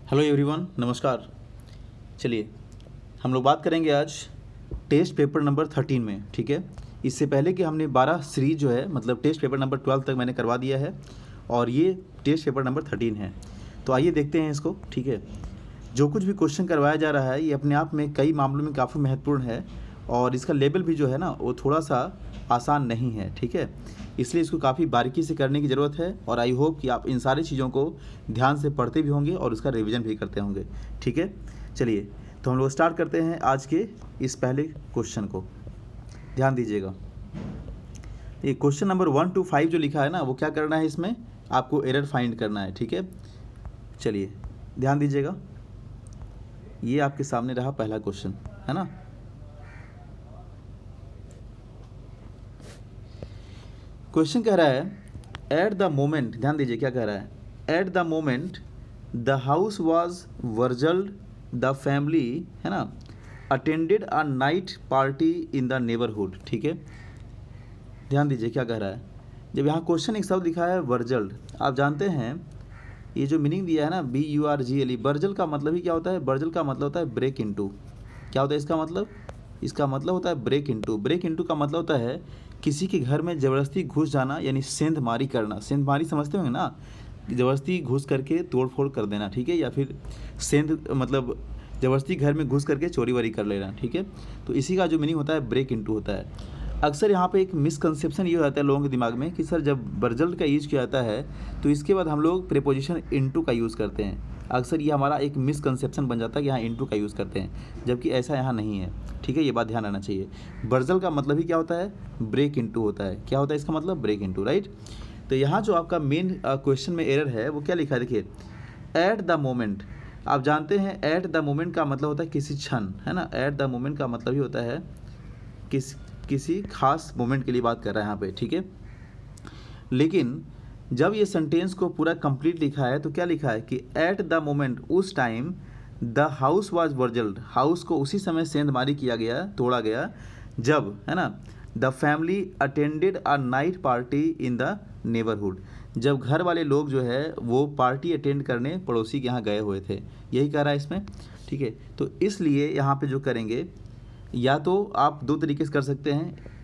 Hello everyone, नमस्कार। चलिए हम लोग बात करेंगे आज टेस्ट पेपर नंबर 13 में। ठीक है, इससे पहले कि हमने 12 सीरीज जो है मतलब टेस्ट पेपर नंबर 12 तक मैंने करवा दिया है और ये टेस्ट पेपर नंबर 13 है। तो आइए देखते हैं इसको। ठीक है, जो कुछ भी क्वेश्चन करवाया जा रहा है ये अपने आप में कई मामलों में काफ़ी महत्वपूर्ण है और इसका लेवल भी जो है ना वो थोड़ा सा आसान नहीं है। ठीक है, इसलिए इसको काफ़ी बारीकी से करने की ज़रूरत है और आई होप कि आप इन सारी चीज़ों को ध्यान से पढ़ते भी होंगे और उसका रिवीजन भी करते होंगे। ठीक है, चलिए तो हम लोग स्टार्ट करते हैं आज के इस पहले क्वेश्चन को। ध्यान दीजिएगा, ये क्वेश्चन नंबर 1 to 5 जो लिखा है ना वो क्या करना है, इसमें आपको एरर फाइंड करना है। ठीक है, चलिए ध्यान दीजिएगा, ये आपके सामने रहा पहला क्वेश्चन, है ना। क्वेश्चन कह रहा है एट द मोमेंट, ध्यान दीजिए क्या कह रहा है, at the moment the house was burgled the family, है ना, attended a night party in the neighbourhood. ठीक है, ध्यान दीजिए क्या कह रहा है। जब यहाँ क्वेश्चन एक शब्द लिखा है वर्जल्ड, आप जानते हैं ये जो मीनिंग दिया है ना BURGLE, बर्जल का मतलब ही क्या होता है, बर्जल का मतलब होता है ब्रेक इनटू। क्या होता है इसका मतलब, इसका मतलब होता है ब्रेक इनटू। ब्रेक इनटू का मतलब होता है किसी के घर में ज़बरदस्ती घुस जाना, यानी सेंधमारी करना। सेंधमारी समझते होंगे ना, ज़बरदस्ती घुस करके तोड़ फोड़ कर देना। ठीक है, या फिर सेंध मतलब ज़बरदस्ती घर में घुस करके चोरी वारी कर लेना। ठीक है, तो इसी का जो मीनिंग होता है ब्रेक इनटू होता है। अक्सर यहाँ पे एक मिसकंसेप्शन ये हो जाता है लोगों के दिमाग में कि सर जब बर्जल्ड का यूज़ किया जाता है तो इसके बाद हम लोग प्रीपोजिशन इनटू का यूज़ करते हैं। अक्सर ये हमारा एक मिसकंसेप्शन बन जाता है कि यहाँ इनटू का यूज़ करते हैं, जबकि ऐसा यहाँ नहीं है। ठीक है, ये बात ध्यान रखना चाहिए। बर्जल का मतलब ही क्या होता है, ब्रेक इनटू होता है। क्या होता है इसका मतलब, ब्रेक इनटू, राइट। तो यहाँ जो आपका मेन क्वेश्चन में एरर है वो क्या लिखा है, देखिए एट द मोमेंट। आप जानते हैं एट द मोमेंट का मतलब होता है किसी क्षण, है ना। एट द मोमेंट का मतलब ही होता है किसी खास मोमेंट के लिए बात कर रहा है यहाँ पे। ठीक है, लेकिन जब ये सेंटेंस को पूरा कंप्लीट लिखा है तो क्या लिखा है कि एट द मोमेंट, उस time, the house was burgled, house को उसी समय सेंधमारी किया गया, तोड़ा गया, जब, है ना, the family attended a night party in the neighbourhood, जब घर वाले लोग जो है वो पार्टी अटेंड करने पड़ोसी के यहाँ गए हुए थे। यही कह रहा है इसमें। ठीक है, तो इसलिए यहाँ पे जो करेंगे, या तो आप दो तरीके से कर सकते हैं,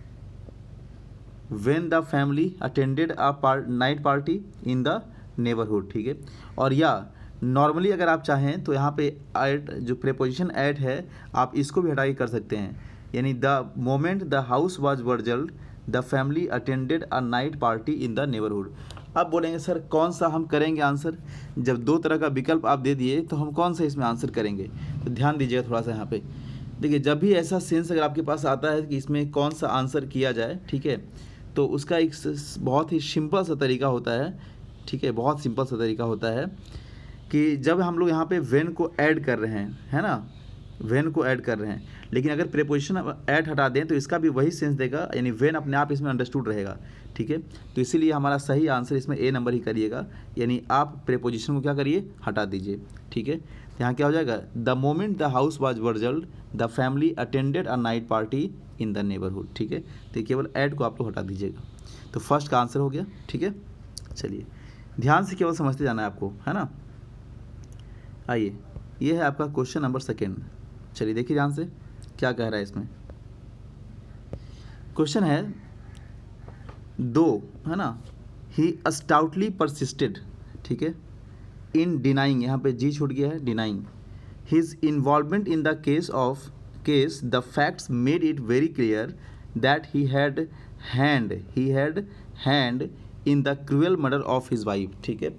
when the family attended a night party in the neighbourhood. ठीक है, और या नॉर्मली अगर आप चाहें तो यहाँ पे एट, जो प्रीपोजिशन एट है, आप इसको भी हटा के कर सकते हैं, यानी the moment the house was burgled the family attended a night party in the neighbourhood. अब बोलेंगे सर कौन सा हम करेंगे आंसर, जब दो तरह का विकल्प आप दे दिए तो हम कौन सा इसमें आंसर करेंगे। तो ध्यान दीजिएगा थोड़ा सा यहाँ पे, देखिए जब भी ऐसा सेंस अगर आपके पास आता है कि इसमें कौन सा आंसर किया जाए, ठीक है, तो उसका एक बहुत ही सिंपल सा तरीका होता है। ठीक है, बहुत सिंपल सा तरीका होता है कि जब हम लोग यहाँ पे वेन को ऐड कर रहे हैं, है ना, वेन को ऐड कर रहे हैं, लेकिन अगर प्रीपोजिशन ऐड हटा दें तो इसका भी वही सेंस देगा, यानी वेन अपने आप इसमें अंडरस्टूड रहेगा। ठीक है, तो इसीलिए हमारा सही आंसर इसमें ए नंबर ही करिएगा, यानी आप प्रीपोजिशन को क्या करिए, हटा दीजिए। ठीक है, तो यहाँ क्या हो जाएगा, the moment the house was burgled the family attended a night party in the neighbourhood. ठीक है, तो केवल ऐड को आप लोग हटा दीजिएगा। तो फर्स्ट का आंसर हो गया। ठीक है, चलिए ध्यान से केवल समझते जाना है आपको, है ना। आइए, ये है आपका क्वेश्चन नंबर सेकेंड। चलिए देखिए ध्यान से क्या कह रहा है इसमें। क्वेश्चन है दो, है ना, ही स्टाउटली परसिस्टेड, ठीक है, इन डिनाइंग, यहाँ पे जी छूट गया है, denying his involvement in the case the facts made it very clear that he had hand in the cruel murder of his wife. ठीक है,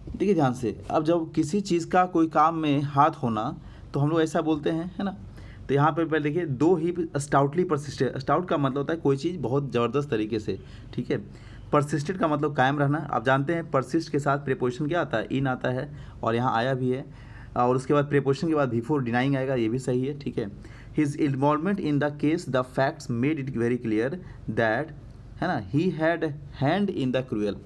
देखिए ध्यान से, अब जब किसी चीज़ का कोई काम में हाथ होना तो हम लोग ऐसा बोलते हैं, है ना। तो यहाँ पे पहले देखिए, दो ही स्टाउटली परसिस्टेड, स्टाउट का मतलब होता है कोई चीज़ बहुत ज़बरदस्त तरीके से। ठीक है, परसिस्टेड का मतलब कायम रहना। आप जानते हैं परसिस्ट के साथ प्रीपोजिशन क्या आता है, इन आता है, और यहाँ आया भी है, और उसके बाद प्रीपोजिशन के बाद बिफोर डिनाइंग आएगा, ये भी सही है। ठीक है, his involvement in the case the facts made it very clear that, है ना, he had hand in the cruel.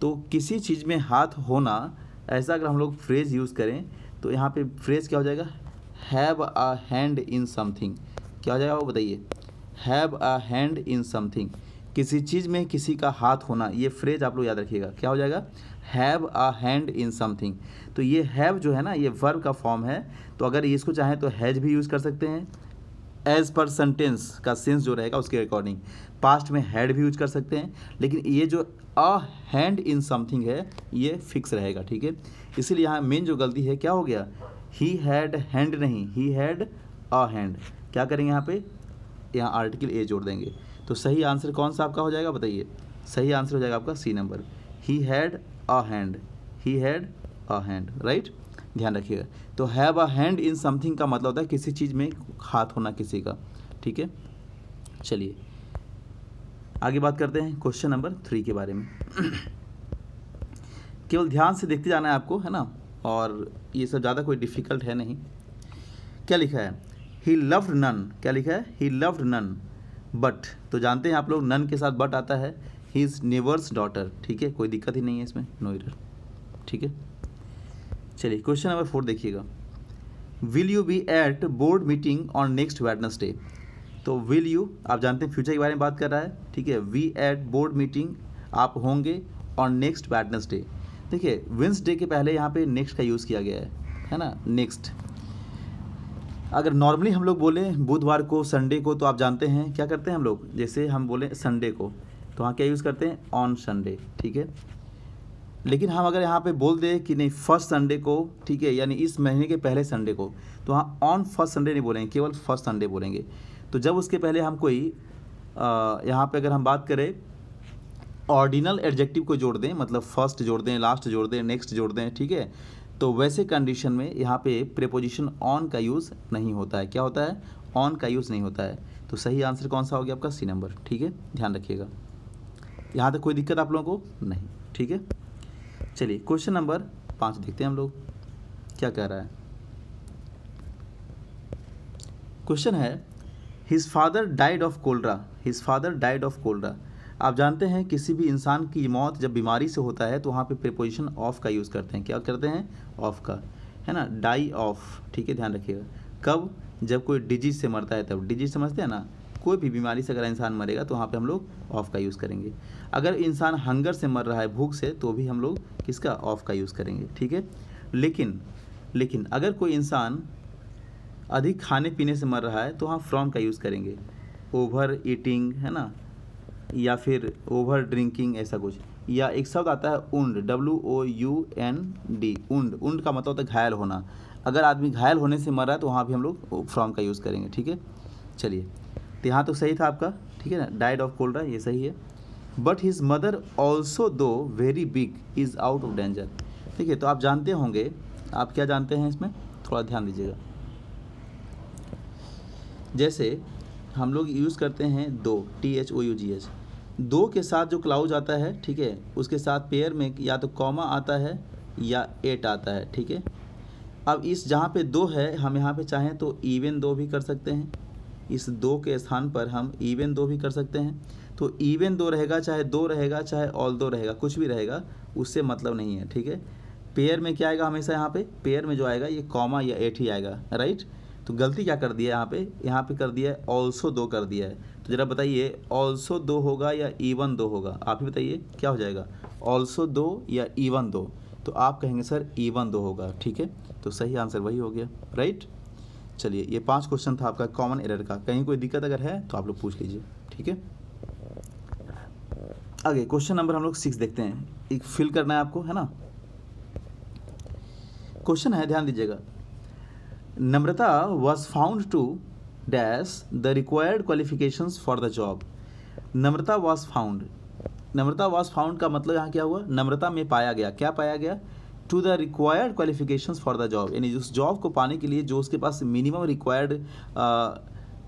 तो किसी चीज़ में हाथ होना, ऐसा अगर हम लोग फ्रेज यूज़ करें तो यहाँ पे फ्रेज क्या हो जाएगा, have a hand in something. क्या हो जाएगा वो बताइए, have a hand in something, किसी चीज़ में किसी का हाथ होना, ये फ्रेज आप लोग याद रखिएगा। क्या हो जाएगा, have a hand in something. तो ये हैव जो है ना, ये वर्ब का फॉर्म है, तो अगर इसको चाहें तो हैज भी यूज़ कर सकते हैं एज पर सेंटेंस का सेंस जो रहेगा उसके अकॉर्डिंग। पास्ट में हैड भी यूज कर सकते हैं, लेकिन ये जो अ हैंड इन समथिंग है ये फिक्स रहेगा, ठीक है। इसीलिए यहाँ मेन जो गलती है क्या हो गया, ही हैड हैंड नहीं, ही हैड अ हैंड। क्या करेंगे यहाँ पे, यहाँ आर्टिकल ए जोड़ देंगे। तो सही आंसर कौन सा आपका हो जाएगा बताइए, सही आंसर हो जाएगा आपका C number, he had a hand, he had a hand, right. ध्यान रखिएगा। तो have a hand in something का मतलब होता है किसी चीज़ में हाथ होना किसी का, ठीक है। चलिए आगे बात करते हैं क्वेश्चन नंबर 3 के बारे में। केवल ध्यान से देखते जाना है आपको, है ना, और ये सब ज़्यादा कोई डिफ़िकल्ट है नहीं। क्या लिखा है, ही लव्ड नन, क्या लिखा है, ही लव्ड नन बट, तो जानते हैं आप लोग नन के साथ बट आता है, हिज नेबर्स डॉटर, ठीक है, कोई दिक्कत ही नहीं है इसमें, नो एरर, ठीक है। चलिए क्वेश्चन नंबर 4 देखिएगा, will you be at board meeting on next Wednesday. तो विल यू, आप जानते हैं फ्यूचर के बारे में बात कर रहा है, ठीक है। वी एट बोर्ड मीटिंग, आप होंगे ऑन नेक्स्ट वेडनेसडे। देखिए वेडनेसडे के पहले यहाँ पे नेक्स्ट का यूज़ किया गया है ना, नेक्स्ट। अगर नॉर्मली हम लोग बोले बुधवार को, संडे को, तो आप जानते हैं क्या करते हैं हम लोग, जैसे हम बोले संडे को, तो वहाँ क्या यूज़ करते हैं, ऑन संडे, ठीक है। लेकिन हम अगर यहाँ पे बोल दें कि नहीं फर्स्ट संडे को, ठीक है, यानी इस महीने के पहले संडे को, तो वहाँ ऑन फर्स्ट संडे नहीं बोलेंगे, केवल फर्स्ट संडे बोलेंगे। तो जब उसके पहले हम कोई यहाँ पे अगर हम बात करें ऑर्डिनल एडजेक्टिव को जोड़ दें, मतलब फर्स्ट जोड़ दें, लास्ट जोड़ दें, नेक्स्ट जोड़ दें, ठीक है, तो वैसे कंडीशन में यहाँ पे प्रीपोजिशन ऑन का यूज़ नहीं होता है। क्या होता है, ऑन का यूज़ नहीं होता है। तो सही आंसर कौन सा हो गया आपका, सी नंबर, ठीक है, ध्यान रखिएगा। यहाँ तक कोई दिक्कत आप लोगों को नहीं, ठीक है। चलिए क्वेश्चन नंबर 5 देखते हैं हम लोग क्या कह रहा है। क्वेश्चन है, his father died of cholera, his father died of cholera. आप जानते हैं किसी भी इंसान की मौत जब बीमारी से होता है तो वहाँ पे प्रीपोजिशन ऑफ का यूज़ करते हैं। क्या करते हैं, ऑफ का, है ना, डाई ऑफ, ठीक है, ध्यान रखिएगा। कब, जब कोई डिजीज से मरता है तब, डिजीज समझते हैं ना, कोई भी बीमारी से अगर इंसान मरेगा तो वहाँ पे हम लोग ऑफ का यूज़ करेंगे। अगर इंसान हंगर से मर रहा है, भूख से, तो भी हम लोग किसका, ऑफ का यूज़ करेंगे, ठीक है। लेकिन अगर कोई इंसान अधिक खाने पीने से मर रहा है तो वहाँ फ्रॉम का यूज़ करेंगे, ओवर ईटिंग, है ना, या फिर ओवर ड्रिंकिंग, ऐसा कुछ। या एक शब्द आता है उंड, WOUND, उंड का मतलब होता है घायल होना। अगर आदमी घायल होने से मर रहा है तो वहाँ भी हम लोग फ्रॉम का यूज़ करेंगे, ठीक है। चलिए तो यहाँ तो सही था आपका, ठीक है ना, डाइड ऑफ कोल्ड, ये सही है। बट हिज मदर ऑल्सो दो very big is out of danger. ठीक है, तो आप जानते होंगे, आप क्या जानते हैं इसमें, थोड़ा ध्यान दीजिएगा। जैसे हम लोग यूज़ करते हैं दो, THOUGH, दो के साथ जो क्लाउज आता है, ठीक है, उसके साथ पेयर में या तो कॉमा आता है या एट आता है, ठीक है। अब इस जहाँ पे दो है, हम यहाँ पे चाहें तो इवन दो भी कर सकते हैं, इस दो के स्थान पर हम इवन दो भी कर सकते हैं। तो इवन दो रहेगा, चाहे दो रहेगा, चाहे ऑल दो रहेगा, कुछ भी रहेगा, उससे मतलब नहीं है, ठीक है। पेयर में क्या आएगा हमेशा, यहाँ पे पेयर में जो आएगा ये कॉमा या एट ही आएगा, राइट। तो गलती क्या कर दिया यहाँ पे कर दिया है ऑल्सो दो कर दिया है। तो ज़रा बताइए ऑल्सो दो होगा या इवन दो होगा, आप ही बताइए क्या हो जाएगा, ऑल्सो दो या इवन दो। तो आप कहेंगे सर इवन दो होगा, ठीक है। तो सही आंसर वही हो गया, राइट। चलिए ये 5 क्वेश्चन था आपका कॉमन एरर का, कहीं कोई दिक्कत अगर है तो आप लोग पूछ लीजिए, ठीक है। आगे क्वेश्चन नंबर हम लोग 6 देखते हैं, एक फिल करना है आपको, है ना। क्वेश्चन है, ध्यान दीजिएगा, Namrata was found to dash the required qualifications for the job. Namrata was found, Namrata was found का मतलब यहाँ क्या हुआ, नम्रता में पाया गया, क्या पाया गया, to the required qualifications for the job, यानी उस जॉब को पाने के लिए जो उसके पास मिनिमम रिक्वायर्ड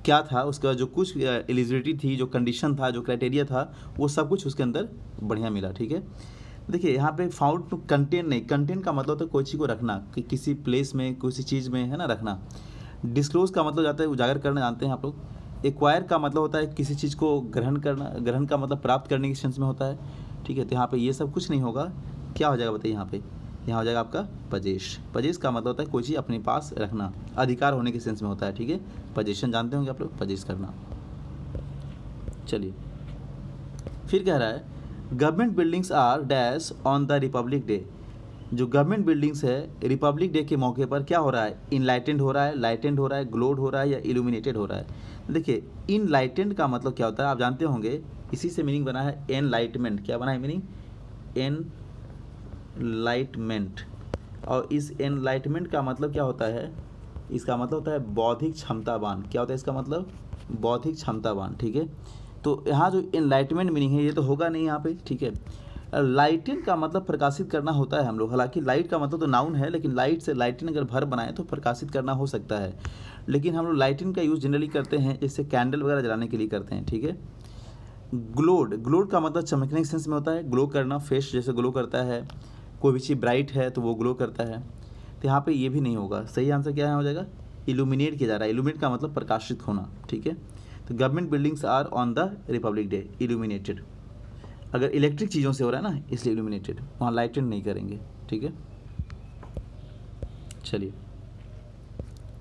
क्या था, उसका जो कुछ एलिजिबिलिटी थी, जो कंडीशन था, जो क्राइटेरिया था, वो सब कुछ उसके अंदर बढ़िया मिला, ठीक है। देखिए यहाँ पे फाउंड टू कंटेन नहीं, कंटेन का मतलब होता है कोई चीज़ को रखना, कि किसी प्लेस में, किसी चीज़ में, है ना, रखना। डिस्क्लोज का मतलब जाता है उजागर करना, जानते हैं आप लोग। एक्वायर का मतलब होता है किसी चीज़ को ग्रहण करना, ग्रहण का मतलब प्राप्त करने के सेंस में होता है, ठीक है। तो यहाँ पे ये सब कुछ नहीं होगा, क्या हो जाएगा बताइए, यहाँ हो जाएगा आपका पजेश। पजेश का मतलब होता है कोई चीज़ अपने पास रखना, अधिकार होने के सेंस में होता है, ठीक है। पजेशन जानते होंगे आप लोग, पजेश करना। चलिए फिर कह रहा है government buildings are dash on the Republic Day. जो गवर्नमेंट बिल्डिंग्स है रिपब्लिक डे के मौके पर क्या हो रहा है, इनलाइटेंड हो रहा है, लाइटेंड हो रहा है, ग्लोड हो रहा है या इल्यूमिनेटेड हो रहा है। देखिए इनलाइटेंड का मतलब क्या होता है आप जानते होंगे, इसी से मीनिंग बना है एनलाइटमेंट। क्या बना है मीनिंग, एनलाइटमेंट। और इस एनलाइटमेंट का मतलब क्या होता है, इसका मतलब होता है बौद्धिक क्षमतावान। क्या होता है इसका मतलब, बौद्धिक क्षमतावान। ठीक है, तो यहाँ जो एनलाइटमेंट मीनिंग है ये तो होगा नहीं यहाँ पे। ठीक है, लाइटन का मतलब प्रकाशित करना होता है हम लोग, हालांकि लाइट का मतलब तो नाउन है, लेकिन लाइट से लाइटन अगर भर बनाए तो प्रकाशित करना हो सकता है, लेकिन हम लोग लाइटन का यूज़ जनरली करते हैं जैसे कैंडल वगैरह जलाने के लिए करते हैं। ठीक है, ग्लोड, ग्लोड का मतलब चमकने के सेंस में होता है, ग्लो करना, फेस जैसे ग्लो करता है, कोई भी चीज़ ब्राइट है तो वो ग्लो करता है। तो यहाँ पे ये भी नहीं होगा, सही आंसर क्या है हो जाएगा, इल्यूमिनेट किया जा रहा है। इल्यूमिनेट का मतलब प्रकाशित होना। ठीक है, तो government buildings are on the Republic Day illuminated. अगर इलेक्ट्रिक चीज़ों से हो रहा है ना इसलिए इल्यूमिनेटेड, वहाँ लाइटेड नहीं करेंगे। ठीक है, चलिए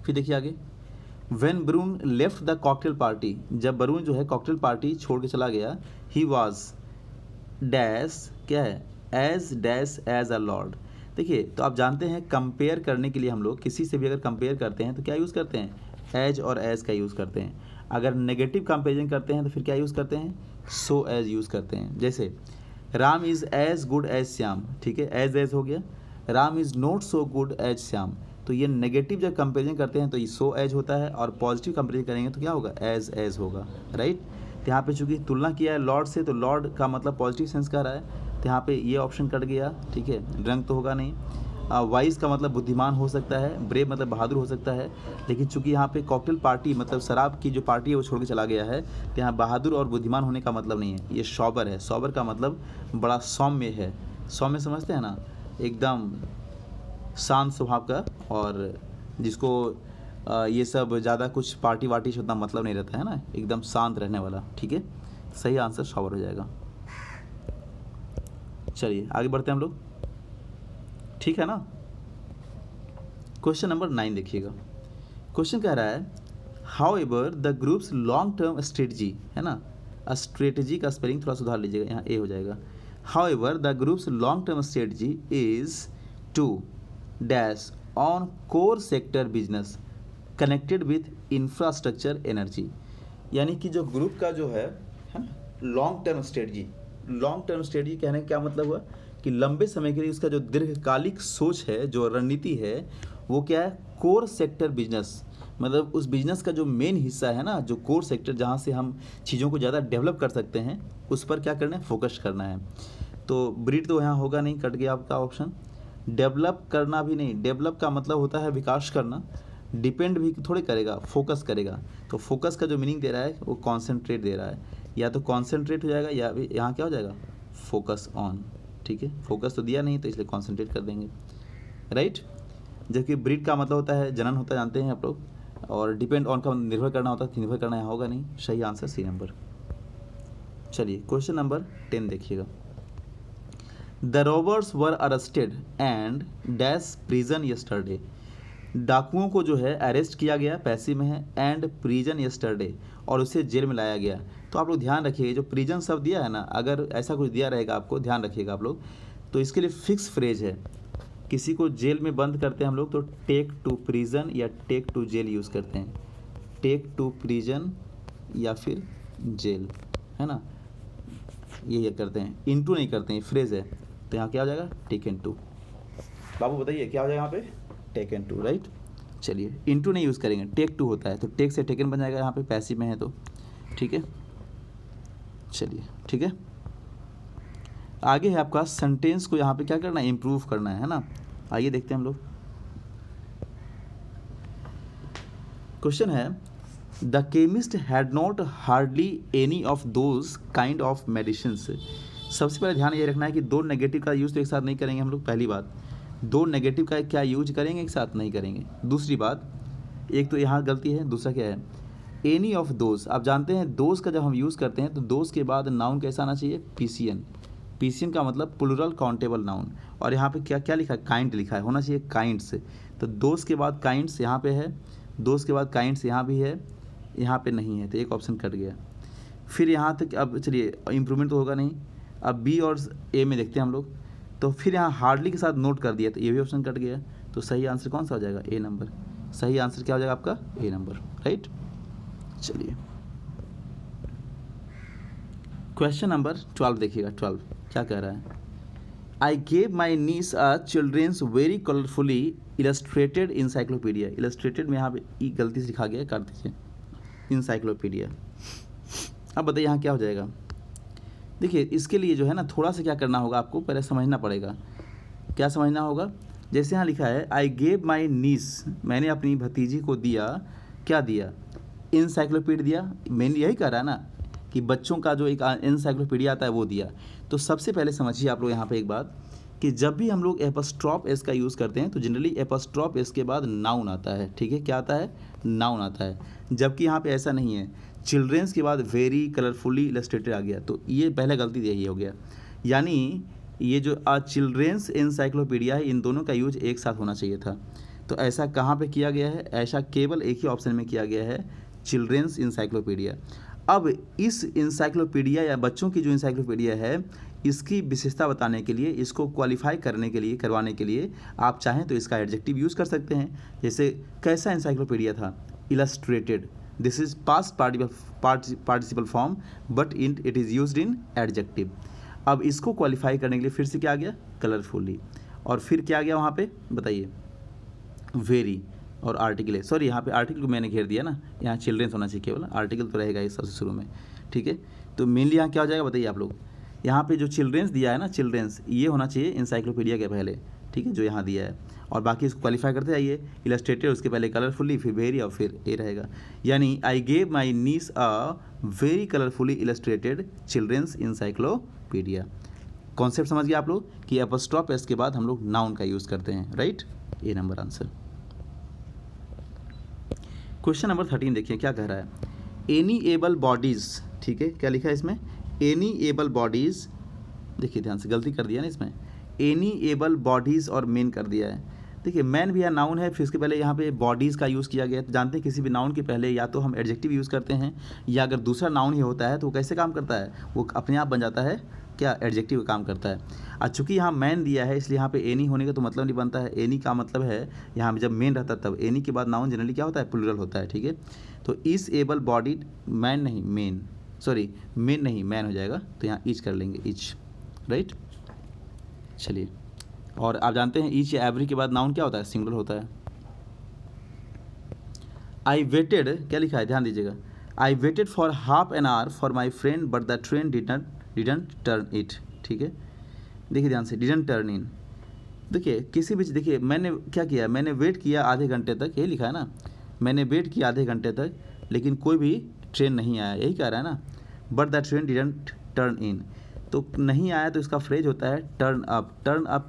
फिर देखिए आगे। When Barun left the cocktail party, जब बरून जो है कॉकटेल पार्टी छोड़ के चला गया, ही वॉज डैश, क्या है, as dash as a lord. देखिए तो आप जानते हैं कंपेयर करने के लिए हम लोग किसी से भी अगर कंपेयर करते हैं तो क्या यूज़ करते हैं, एज और एज का यूज़ करते हैं। अगर नेगेटिव कंपेरिजन करते हैं तो फिर क्या यूज़ करते हैं, सो एज यूज़ करते हैं। जैसे Ram is as good as Shyam. ठीक है, एज हो गया, Ram is not so good as Shyam. तो ये नेगेटिव जब कंपेरिजन करते हैं तो ये सो एज होता है, और पॉजिटिव कंपेरिजन करेंगे तो क्या होगा, एज होगा। राइट, तो यहाँ पे चूंकि तुलना किया है लॉर्ड से, तो लॉर्ड का मतलब पॉजिटिव सेंस का रहा है, तो यहाँ पे ये ऑप्शन कट गया। ठीक है, रंग तो होगा नहीं। वाइज का मतलब बुद्धिमान हो सकता है, ब्रेव मतलब बहादुर हो सकता है, लेकिन चूंकि यहाँ पे कॉकटेल पार्टी मतलब शराब की जो पार्टी है वो छोड़ के चला गया है, तो यहाँ बहादुर और बुद्धिमान होने का मतलब नहीं है, ये सॉबर है। सॉबर का मतलब बड़ा सौम्य है। सौम्य समझते हैं ना, एकदम शांत स्वभाव का, और जिसको ये सब ज़्यादा कुछ पार्टी वार्टी से उतना मतलब नहीं रहता है ना, एकदम शांत रहने वाला। ठीक है, सही आंसर सॉबर हो जाएगा। चलिए आगे बढ़ते हैं हम लोग, ठीक है ना। क्वेश्चन नंबर 9 देखिएगा। क्वेश्चन कह रहा है how ever the group's long term strategy, है ना, स्ट्रेटजी का स्पेलिंग थोड़ा सुधार लीजिएगा, यहाँ ए हो जाएगा। However the group's long term strategy is to dash on core sector business connected with infrastructure energy. यानी कि जो ग्रुप का जो है ना long term strategy, long term strategy कहने का क्या मतलब हुआ कि लंबे समय के लिए उसका जो दीर्घकालिक सोच है, जो रणनीति है, वो क्या है, कोर सेक्टर बिजनेस। मतलब उस बिजनेस का जो मेन हिस्सा है ना, जो कोर सेक्टर जहाँ से हम चीज़ों को ज़्यादा डेवलप कर सकते हैं, उस पर क्या करना है, फोकस करना है। तो ब्रीड तो यहाँ होगा नहीं, कट गया आपका ऑप्शन। डेवलप करना भी नहीं, डेवलप का मतलब होता है विकास करना, डिपेंड भी थोड़े करेगा, फोकस करेगा। तो फोकस का जो मीनिंग दे रहा है वो कॉन्सेंट्रेट दे रहा है, या तो कॉन्सेंट्रेट हो जाएगा या यहाँ क्या हो जाएगा, फोकस ऑन। ठीक है, फोकस तो दिया नहीं तो इसलिए कॉन्सेंट्रेट कर देंगे। राइट, जबकि ब्रीड का मतलब होता है जनन होता है, जानते हैं आप लोग, और डिपेंड ऑन का निर्भर करना होता है, निर्भर करना यहाँ होगा नहीं। सही आंसर सी नंबर। चलिए क्वेश्चन नंबर 10 देखिएगा। The robbers were arrested and dash prison yesterday. डाकुओं को जो है अरेस्ट किया गया, पैसिव में है, एंड प्रिजन यस्टरडे, और उसे जेल में लाया गया। तो आप लोग ध्यान रखिए, जो प्रिजन शब्द दिया है ना, अगर ऐसा कुछ दिया रहेगा आपको ध्यान रखिएगा आप लोग, तो इसके लिए फिक्स फ्रेज है। किसी को जेल में बंद करते हैं हम लोग तो टेक टू प्रिजन या टेक टू जेल यूज़ करते हैं, टेक टू प्रिजन या फिर जेल, है ना, ये करते हैं, इनटू नहीं करते हैं, फ्रेज है। तो यहाँ क्या हो जाएगा, टेकन टू। बाबू बताइए क्या हो जाएगा यहाँ पे, टेकन टू। राइट, चलिए इनटू नहीं यूज़ करेंगे, टेक टू होता है, तो टेक से टेकन बन जाएगा, यहाँ पे पैसिव में है तो। ठीक है, चलिए ठीक है, आगे है आपका सेंटेंस को यहाँ पे क्या करना है, इम्प्रूव करना है ना। आइए देखते हैं हम लोग। क्वेश्चन है the chemist had not hardly any of those kind of medicine. सबसे पहले ध्यान ये रखना है कि दो नेगेटिव का यूज़ तो एक साथ नहीं करेंगे हम लोग, पहली बात। दो नेगेटिव का क्या यूज करेंगे, एक साथ नहीं करेंगे। दूसरी बात, एक तो यहाँ गलती है, दूसरा क्या है, एनी ऑफ दोज। आप जानते हैं दोज का जब हम यूज़ करते हैं तो दोज के बाद नाउन कैसा आना चाहिए, पीसीएन। पीसीएन का मतलब प्लूरल काउंटेबल नाउन, और यहाँ पे क्या क्या लिखा है, काइंड लिखा है, होना चाहिए काइंड्स। तो दोज के बाद काइंड्स यहाँ पे है, दोज के बाद काइंड्स यहाँ भी है, यहाँ पे नहीं है, तो एक ऑप्शन कट गया। फिर यहाँ तक अब चलिए इम्प्रूवमेंट तो होगा नहीं। अब बी और ए में देखते हैं हम लोग, तो फिर यहाँ हार्डली के साथ नोट कर दिया तो ये भी ऑप्शन कट गया। तो सही आंसर कौन सा हो जाएगा? ए नंबर। सही आंसर क्या हो जाएगा आपका? A number, right. चलिए क्वेश्चन नंबर 12 देखिएगा। 12 क्या कह रहा है? I gave my niece a children's very colourfully illustrated encyclopaedia. Illustrated में यहाँ पे गलती से लिखा गया है, काट दीजिए, इंसाइक्लोपीडिया। अब बताइए यहाँ क्या हो जाएगा? देखिए इसके लिए जो है ना थोड़ा सा क्या करना होगा, आपको पहले समझना पड़ेगा। क्या समझना होगा? जैसे यहाँ लिखा है आई गेव माई नीस, मैंने अपनी भतीजी को दिया, क्या दिया? इंसाइक्लोपीडिया दिया। मेन यही कह रहा है ना कि बच्चों का जो एक इंसाइक्लोपीडिया आता है वो दिया। तो सबसे पहले समझिए आप लोग यहाँ पे एक बात कि जब भी हम लोग एपस्ट्रॉफ एस का यूज़ करते हैं तो जनरली एपस्ट्रॉफ एस के बाद नाउन आता है, ठीक है? क्या आता है? नाउन आता है। जबकि यहाँ पे ऐसा नहीं है, चिल्ड्रेंस के बाद वेरी कलरफुली इलस्ट्रेटेड आ गया, तो ये पहले गलती यही हो गया। यानी ये जो चिल्ड्रेंस इंसाइक्लोपीडिया है, इन दोनों का यूज एक साथ होना चाहिए था। तो ऐसा कहाँ पे किया गया है? ऐसा केवल एक ही ऑप्शन में किया गया है, चिल्ड्रेंस इंसाइक्लोपीडिया। अब इस इंसाइक्लोपीडिया या बच्चों की जो इंसाइक्लोपीडिया है, इसकी विशेषता बताने के लिए, इसको क्वालिफाई करने के लिए, करवाने के लिए आप चाहें तो इसका एडजेक्टिव यूज़ कर सकते हैं। जैसे कैसा इंसाइक्लोपीडिया था? Illustrated. This is past participle form but it is used in adjective. अब इसको क्वालिफाई करने के लिए फिर से क्या आ गया? कलरफुली। और फिर क्या आ गया वहाँ पे? बताइए। वेरी और आर्टिकल है, सॉरी यहाँ पे आर्टिकल को मैंने घेर दिया ना, यहाँ चिल्ड्रेंस होना चाहिए केवल, आर्टिकल तो रहेगा इस सबसे शुरू में, ठीक है? तो मेनली यहाँ क्या हो जाएगा बताइए आप लोग? यहाँ पे जो चिल्ड्रेंस दिया है ना, चिल्ड्रेंस, ये होना चाहिए इंसाइक्लोपीडिया के पहले, ठीक है, जो यहाँ दिया है। और बाकी इसको क्वालिफाई करते जाइए, इलस्ट्रेटेड उसके पहले कलरफुली, फिर वेरी और फिर ए रहेगा। यानी I gave my niece a very colourfully illustrated children's encyclopaedia. Concept समझ गए आप लोग कि एपस्ट्रॉफ एस के बाद हम लोग नाउन का यूज़ करते हैं, राइट? ए नंबर आंसर। क्वेश्चन नंबर 13 देखिए क्या कह रहा है? एनी एबल बॉडीज़, ठीक है, क्या लिखा है इसमें? एनी एबल बॉडीज़, देखिए ध्यान से, गलती कर दिया ना इसमें, एनी एबल बॉडीज़ और मेन कर दिया है। देखिए मैन भी यहाँ नाउन है, फिर इसके पहले यहाँ पे बॉडीज़ का यूज़ किया गया है। तो जानते हैं किसी भी नाउन के पहले या तो हम एडजेक्टिव यूज़ करते हैं, या अगर दूसरा नाउन ही होता है तो वो कैसे काम करता है? वो अपने आप बन जाता है, क्या? एडजेक्टिव का काम करता है। और चूँकि यहाँ मैन दिया है इसलिए यहाँ पे एनी होने का तो मतलब नहीं बनता है। एनी का मतलब है यहाँ जब मेन रहता है तब, एनी के बाद नाउन जनरली क्या होता है? प्लूरल होता है, ठीक है? तो इस एबल बॉडीड, मैन नहीं मेन, सॉरी मेन नहीं मैन हो जाएगा, तो यहाँ ईच कर लेंगे, ईच, राइट? चलिए, और आप जानते हैं ईच या एवरी के बाद नाउन क्या होता है? सिंगुलर होता है। आई वेटेड, क्या लिखा है? ध्यान दीजिएगा। I waited for half an hour for my friend but the train didn't turn it, ठीक है? देखिए ध्यान से, डिडंट टर्न इन। देखिए किसी भी, देखिए मैंने क्या किया? मैंने वेट किया आधे घंटे तक, ये लिखा है ना, मैंने वेट किया आधे घंटे तक लेकिन कोई भी ट्रेन नहीं आया, यही कह रहा है ना। But the train didn't turn in, तो नहीं आया तो इसका फ्रेज होता है टर्न अप। टर्न अप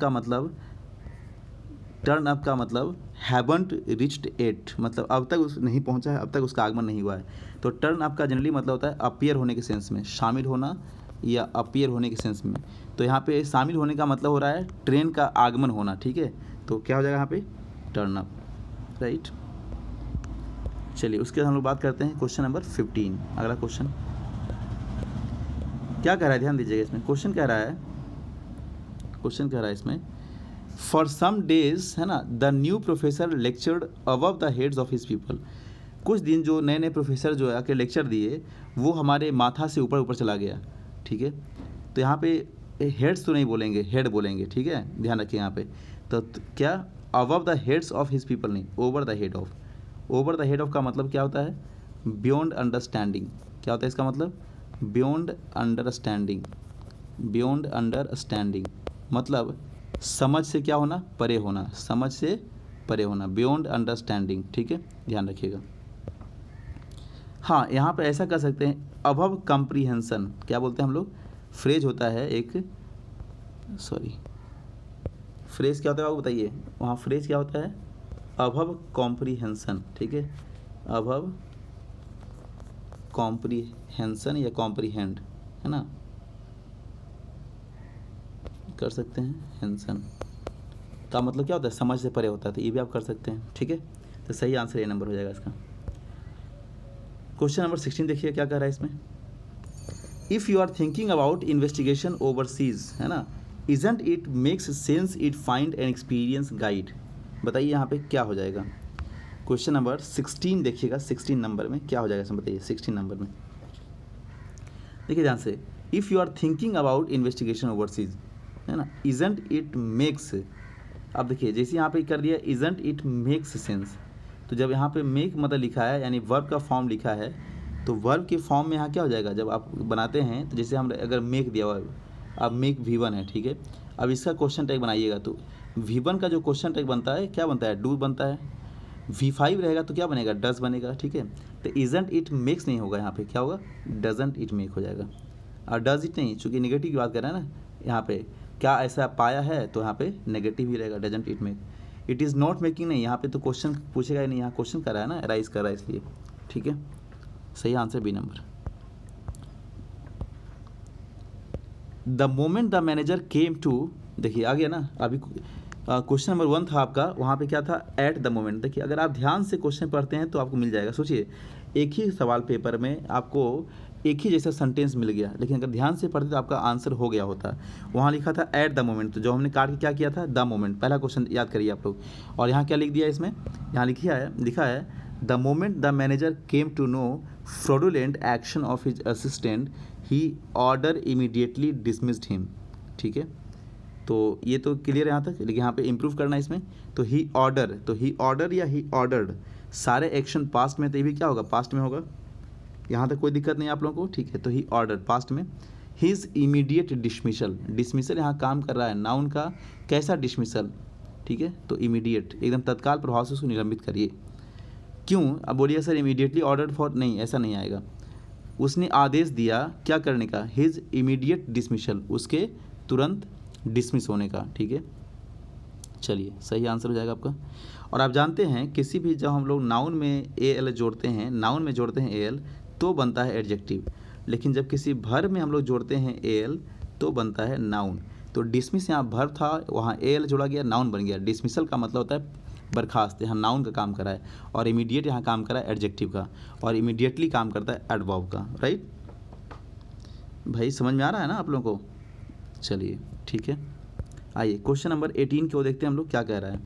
का मतलब हैवंट रिच्ड एट, मतलब अब तक उस नहीं पहुंचा है, अब तक उसका आगमन नहीं हुआ है। तो टर्न अप का जनरली मतलब होता है अपीयर होने के सेंस में, शामिल होना या अपीयर होने के सेंस में। तो यहाँ पे शामिल होने का मतलब हो रहा है ट्रेन का आगमन होना, ठीक है? तो क्या हो जाएगा यहाँ पे? Turn up, right? चलिए उसके बाद हम लोग बात करते हैं क्वेश्चन नंबर 15। अगला क्वेश्चन क्या कह रहा है? ध्यान दीजिएगा इसमें। क्वेश्चन कह रहा है इसमें, फॉर सम डेज, है ना, the new professor lectured above the heads of his people. कुछ दिन जो नए नए प्रोफेसर जो आके लेक्चर दिए वो हमारे माथा से ऊपर ऊपर चला गया, ठीक है? तो यहाँ पे हेड्स तो नहीं बोलेंगे, हेड बोलेंगे, ठीक है? ध्यान रखिए यहाँ पे। तो क्या? Above the heads of his people नहीं, over the head of. Over the head of का मतलब क्या होता है? Beyond understanding. क्या होता है इसका मतलब? Beyond understanding. बियॉन्ड अंडरस्टैंडिंग मतलब समझ से क्या होना? परे होना, समझ से परे होना, बियॉन्ड अंडरस्टैंडिंग, ठीक है? ध्यान रखिएगा। हाँ, यहाँ पे ऐसा कर सकते हैं, अबव कम्प्रीहेंसन, क्या बोलते हैं हम लोग? फ्रेज होता है एक, सॉरी फ्रेज क्या होता है आप बताइए, वहाँ फ्रेज क्या होता है? अबव कॉम्प्रीहेंसन, ठीक है? अबव कॉम्प्रीहेंसन या कॉम्प्रीहेंड, है ना, कर सकते हैं। हेंसन का मतलब क्या होता है? समझ से परे होता है, तो ये भी आप कर सकते हैं, ठीक है? तो सही आंसर ए नंबर हो जाएगा इसका। क्वेश्चन नंबर 16 देखिए क्या कह रहा है इसमें। If you are thinking about investigation overseas, है ना, isn't it makes sense it find an experience guide. बताइए यहाँ पे क्या हो जाएगा। क्वेश्चन नंबर 16 देखिएगा, 16 नंबर में क्या हो जाएगा इसमें बताइए। 16 नंबर में देखिए ध्यान से, if you are thinking about investigation overseas, है ना, इजंट इट मेक्स, अब देखिए जैसे यहाँ पे कर दिया इजंट इट मेक्स सेंस, तो जब यहाँ पे मेक मतलब लिखा है यानी वर्ब का फॉर्म लिखा है, तो वर्ब के फॉर्म में यहाँ क्या हो जाएगा जब आप बनाते हैं, तो जैसे हम अगर मेक दिया हुआ है, अब मेक V1 है, ठीक है, अब इसका क्वेश्चन टैग बनाइएगा तो V1 का जो क्वेश्चन टैग बनता है क्या बनता है, डू बनता है। V5 रहेगा तो क्या बनेगा, डज बनेगा, ठीक है। तो इजंट इट मेक्स नहीं होगा, यहाँ पे क्या होगा, डजंट इट मेक हो जाएगा। और डज इट नहीं, चूँकि नेगेटिव की बात कर रहे हैं ना, यहाँ पे क्या ऐसा पाया है तो यहाँ पे नेगेटिव ही रहेगा, doesn't it make. It is not making नहीं, यहाँ पे तो क्वेश्चन पूछेगा ही नहीं, यहाँ क्वेश्चन कर रहा है ना, राइज कर रहा है इसलिए, ठीक है। सही answer B number. The moment the manager came to, देखिए आ गया ना, अभी क्वेश्चन नंबर 1 था आपका, वहाँ पे क्या था, एट द मोमेंट। देखिए अगर आप ध्यान से क्वेश्चन पढ़ते हैं तो आपको मिल जाएगा। सोचिए एक ही सवाल पेपर में आपको एक ही जैसा सेंटेंस मिल गया, लेकिन अगर ध्यान से पढ़ते तो आपका आंसर हो गया होता। वहाँ लिखा था एट द मोमेंट, तो जो हमने काट के क्या किया था, द मोमेंट, पहला क्वेश्चन याद करिए आप लोग। और यहाँ क्या लिख दिया इसमें, यहाँ लिखा है the moment the manager came to know fraudulent action of his assistant he order immediately dismissed him, ठीक है। तो ये तो क्लियर है यहाँ तक, लेकिन यहाँ पे इम्प्रूव करना है इसमें। तो ही ऑर्डर या ही ऑर्डर्ड, सारे एक्शन पास्ट में, तो ये भी क्या होगा, पास्ट में होगा। यहाँ तक कोई दिक्कत नहीं आप लोगों को, ठीक है। तो ही ऑर्डर पास्ट में, हिज इमीडिएट डिसमिसल, डिसमिसल यहाँ काम कर रहा है नाउन का, कैसा डिसमिसल, ठीक है। तो इमीडिएट एकदम तत्काल प्रभाव से उसको निलंबित करिए। क्यों, अब बोलिए सर इमीडिएटली ऑर्डर फॉर, नहीं ऐसा नहीं आएगा। उसने आदेश दिया क्या करने का, हिज इमीडिएट डिसमिसल, उसके तुरंत डिसमिस होने का, ठीक है। चलिए सही आंसर हो जाएगा आपका। और आप जानते हैं किसी भी जब हम लोग नाउन में AL जोड़ते हैं, नाउन में जोड़ते हैं AL तो बनता है एडजेक्टिव, लेकिन जब किसी वर्ब में हम लोग जोड़ते हैं AL तो बनता है नाउन। तो डिसमिस यहाँ वर्ब था, वहाँ AL जोड़ा गया, नाउन बन गया। डिसमिसल का मतलब होता है बर्खास्त, यहाँ नाउन का काम करा है, और इमीडिएट यहाँ काम करा है एडजेक्टिव का, और इमीडिएटली काम करता है एडवर्ब का, राइट भाई, समझ में आ रहा है ना आप लोगों को। चलिए ठीक है, आइए क्वेश्चन नंबर 18 को देखते हैं हम लोग क्या कह रहा है।